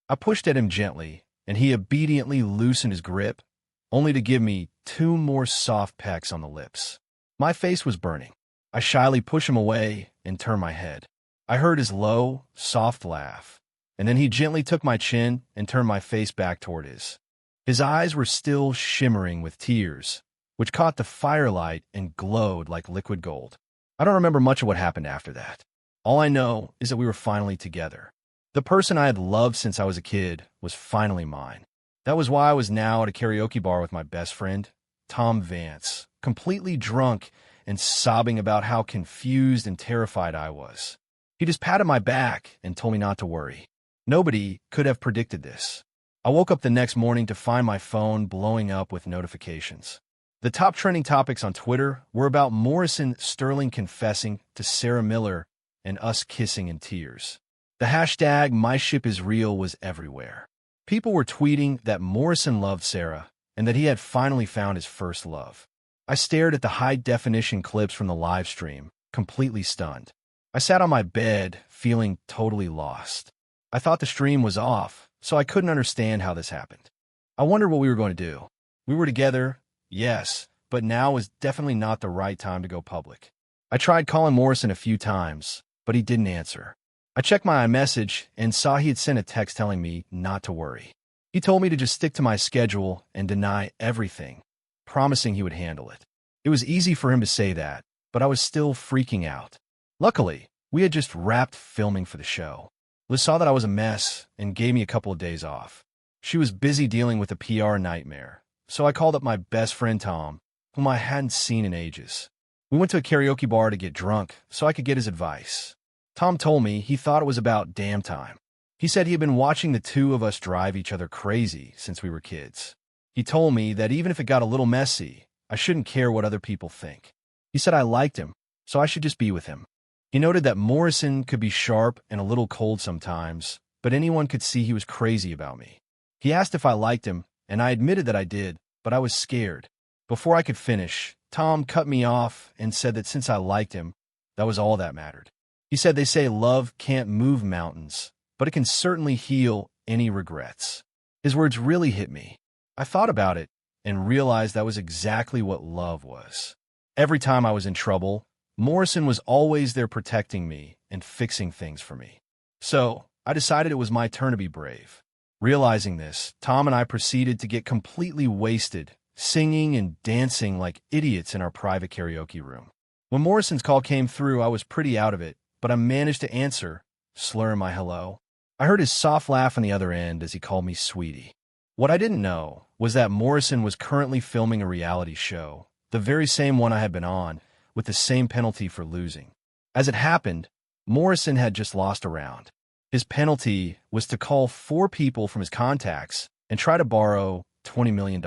A: I pushed at him gently, and he obediently loosened his grip, only to give me 2 more soft pecks on the lips. My face was burning. I shyly pushed him away and turned my head. I heard his low, soft laugh, and then he gently took my chin and turned my face back toward his. His eyes were still shimmering with tears, which caught the firelight and glowed like liquid gold. I don't remember much of what happened after that. All I know is that we were finally together. The person I had loved since I was a kid was finally mine. That was why I was now at a karaoke bar with my best friend, Tom Vance, completely drunk and sobbing about how confused and terrified I was. He just patted my back and told me not to worry. Nobody could have predicted this. I woke up the next morning to find my phone blowing up with notifications. The top trending topics on Twitter were about Morrison Sterling confessing to Sarah Miller and us kissing in tears. The hashtag #MyShipIsReal was everywhere. People were tweeting that Morrison loved Sarah and that he had finally found his first love. I stared at the high-definition clips from the live stream, completely stunned. I sat on my bed, feeling totally lost. I thought the stream was off, so I couldn't understand how this happened. I wondered what we were going to do. We were together, yes, but now was definitely not the right time to go public. I tried calling Morrison a few times, but he didn't answer. I checked my iMessage and saw he had sent a text telling me not to worry. He told me to just stick to my schedule and deny everything, promising he would handle it. It was easy for him to say that, but I was still freaking out. Luckily, we had just wrapped filming for the show. Liz saw that I was a mess and gave me a couple of days off. She was busy dealing with a PR nightmare, so I called up my best friend Tom, whom I hadn't seen in ages. We went to a karaoke bar to get drunk so I could get his advice. Tom told me he thought it was about damn time. He said he had been watching the two of us drive each other crazy since we were kids. He told me that even if it got a little messy, I shouldn't care what other people think. He said I liked him, so I should just be with him. He noted that Morrison could be sharp and a little cold sometimes, but anyone could see he was crazy about me. He asked if I liked him, and I admitted that I did, but I was scared. Before I could finish, Tom cut me off and said that since I liked him, that was all that mattered. He said they say love can't move mountains, but it can certainly heal any regrets. His words really hit me. I thought about it and realized that was exactly what love was. Every time I was in trouble, Morrison was always there protecting me and fixing things for me. So I decided it was my turn to be brave. Realizing this, Tom and I proceeded to get completely wasted, singing and dancing like idiots in our private karaoke room. When Morrison's call came through, I was pretty out of it, but I managed to answer, slurring my hello. I heard his soft laugh on the other end as he called me sweetie. What I didn't know was that Morrison was currently filming a reality show, the very same one I had been on, with the same penalty for losing. As it happened, Morrison had just lost a round. His penalty was to call 4 people from his contacts and try to borrow $20 million.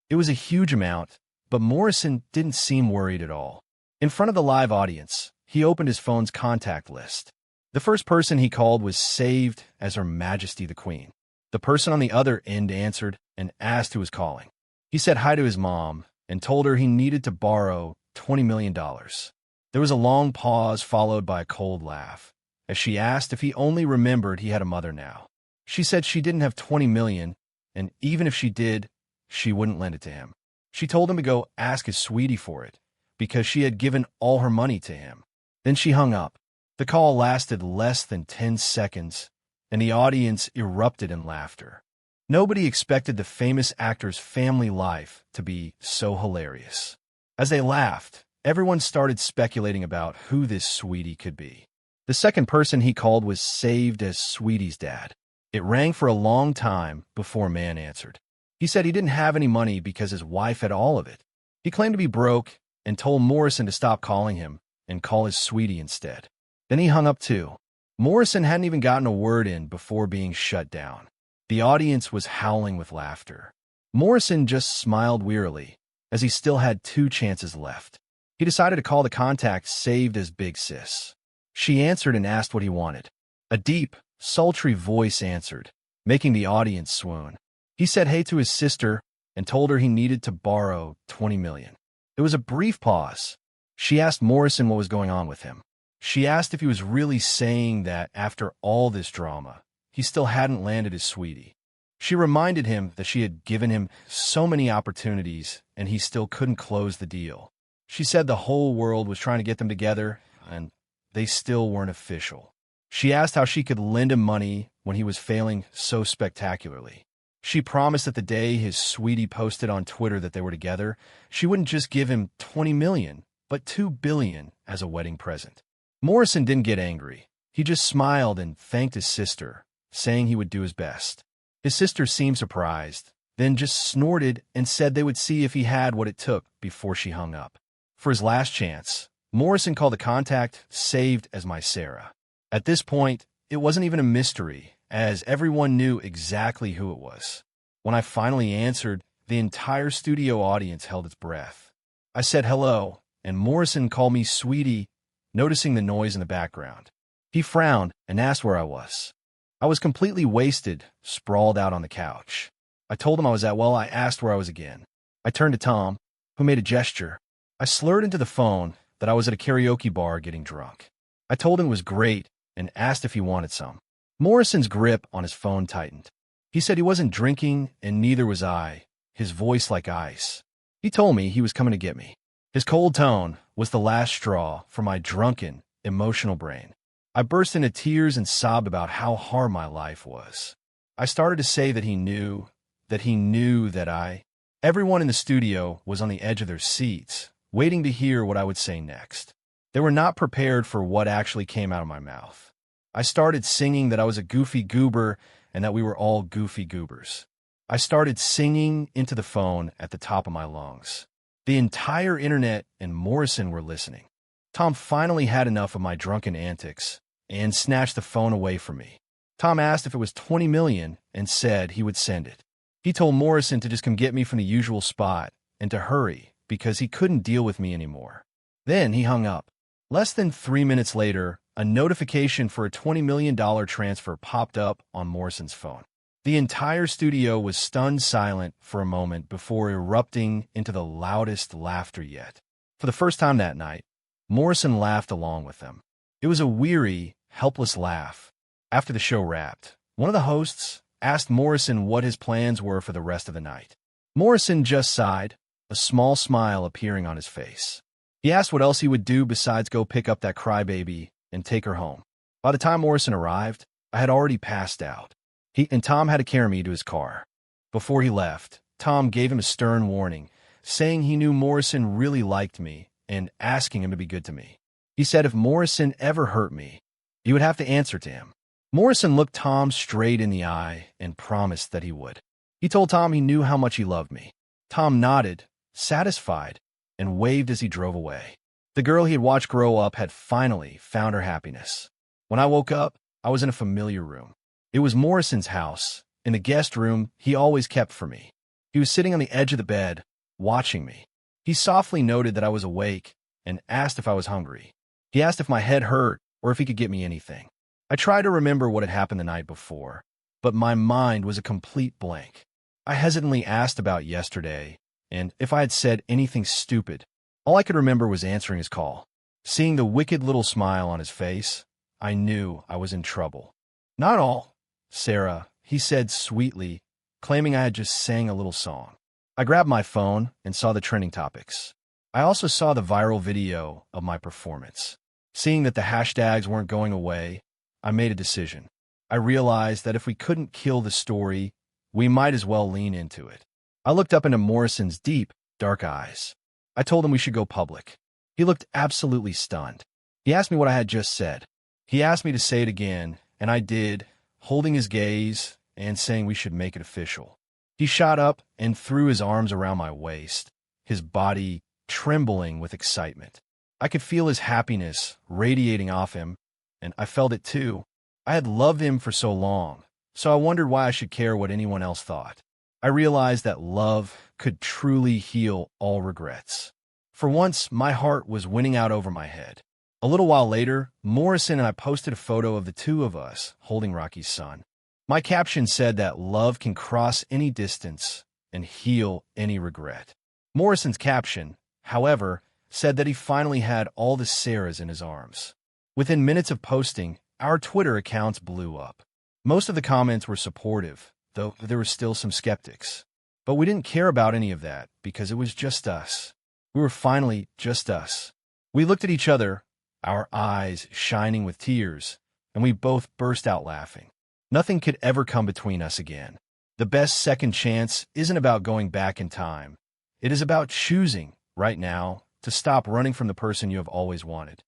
A: It was a huge amount, but Morrison didn't seem worried at all. In front of the live audience, he opened his phone's contact list. The first person he called was saved as Her Majesty the Queen. The person on the other end answered and asked who was calling. He said hi to his mom and told her he needed to borrow $20 million. There was a long pause followed by a cold laugh, as she asked if he only remembered he had a mother now. She said she didn't have $20 million, and even if she did, she wouldn't lend it to him. She told him to go ask his sweetie for it, because she had given all her money to him. Then she hung up. The call lasted less than 10 seconds, and the audience erupted in laughter. Nobody expected the famous actor's family life to be so hilarious. As they laughed, everyone started speculating about who this Sweetie could be. The second person he called was saved as Sweetie's dad. It rang for a long time before a man answered. He said he didn't have any money because his wife had all of it. He claimed to be broke and told Morrison to stop calling him and call his Sweetie instead. Then he hung up too. Morrison hadn't even gotten a word in before being shut down. The audience was howling with laughter. Morrison just smiled wearily, as he still had 2 chances left. He decided to call the contact saved as Big Sis. She answered and asked what he wanted. A deep, sultry voice answered, making the audience swoon. He said hey to his sister and told her he needed to borrow $20 million. There was a brief pause. She asked Morrison what was going on with him. She asked if he was really saying that after all this drama, he still hadn't landed his Sweetie. She reminded him that she had given him so many opportunities and he still couldn't close the deal. She said the whole world was trying to get them together and they still weren't official. She asked how she could lend him money when he was failing so spectacularly. She promised that the day his Sweetie posted on Twitter that they were together, she wouldn't just give him $20 million, but $2 billion as a wedding present. Morrison didn't get angry. He just smiled and thanked his sister, saying he would do his best. His sister seemed surprised, then just snorted and said they would see if he had what it took before she hung up. For his last chance, Morrison called the contact saved as my Sarah. At this point, it wasn't even a mystery, as everyone knew exactly who it was. When I finally answered, the entire studio audience held its breath. I said hello, and Morrison called me Sweetie, noticing the noise in the background. He frowned and asked where I was. I was completely wasted, sprawled out on the couch. I told him I was I asked where I was again. I turned to Tom, who made a gesture. I slurred into the phone that I was at a karaoke bar getting drunk. I told him it was great and asked if he wanted some. Morrison's grip on his phone tightened. He said he wasn't drinking and neither was I, his voice like ice. He told me he was coming to get me. His cold tone was the last straw for my drunken, emotional brain. I burst into tears and sobbed about how hard my life was. I started to say that he knew that I... Everyone in the studio was on the edge of their seats, waiting to hear what I would say next. They were not prepared for what actually came out of my mouth. I started singing that I was a goofy goober and that we were all goofy goobers. I started singing into the phone at the top of my lungs. The entire internet and Morrison were listening. Tom finally had enough of my drunken antics and snatched the phone away from me. Tom asked if it was $20 million and said he would send it. He told Morrison to just come get me from the usual spot and to hurry because he couldn't deal with me anymore. Then he hung up. Less than 3 minutes later, a notification for a $20 million transfer popped up on Morrison's phone. The entire studio was stunned silent for a moment before erupting into the loudest laughter yet. For the first time that night, Morrison laughed along with them. It was a weary, helpless laugh. After the show wrapped, one of the hosts asked Morrison what his plans were for the rest of the night. Morrison just sighed, a small smile appearing on his face. He asked what else he would do besides go pick up that crybaby and take her home. By the time Morrison arrived, I had already passed out. He and Tom had to carry me to his car. Before he left, Tom gave him a stern warning, saying he knew Morrison really liked me and asking him to be good to me. He said if Morrison ever hurt me, he would have to answer to him. Morrison looked Tom straight in the eye and promised that he would. He told Tom he knew how much he loved me. Tom nodded, satisfied, and waved as he drove away. The girl he had watched grow up had finally found her happiness. When I woke up, I was in a familiar room. It was Morrison's house, in the guest room he always kept for me. He was sitting on the edge of the bed, watching me. He softly noted that I was awake and asked if I was hungry. He asked if my head hurt or if he could get me anything. I tried to remember what had happened the night before, but my mind was a complete blank. I hesitantly asked about yesterday, and if I had said anything stupid. All I could remember was answering his call. Seeing the wicked little smile on his face, I knew I was in trouble. Not all, Sarah, he said sweetly, claiming I had just sang a little song. I grabbed my phone and saw the trending topics. I also saw the viral video of my performance. Seeing that the hashtags weren't going away, I made a decision. I realized that if we couldn't kill the story, we might as well lean into it. I looked up into Morrison's deep, dark eyes. I told him we should go public. He looked absolutely stunned. He asked me what I had just said. He asked me to say it again, and I did, holding his gaze and saying we should make it official. He shot up and threw his arms around my waist, his body trembling with excitement. I could feel his happiness radiating off him, and I felt it too. I had loved him for so long, so I wondered why I should care what anyone else thought. I realized that love could truly heal all regrets. For once, my heart was winning out over my head. A little while later, Morrison and I posted a photo of the two of us holding Rocky's son. My caption said that love can cross any distance and heal any regret. Morrison's caption, however, said that he finally had all the Sarahs in his arms. Within minutes of posting, our Twitter accounts blew up. Most of the comments were supportive, though there were still some skeptics. But we didn't care about any of that because it was just us. We were finally just us. We looked at each other, our eyes shining with tears, and we both burst out laughing. Nothing could ever come between us again. The best second chance isn't about going back in time. It is about choosing, right now, to stop running from the person you have always wanted.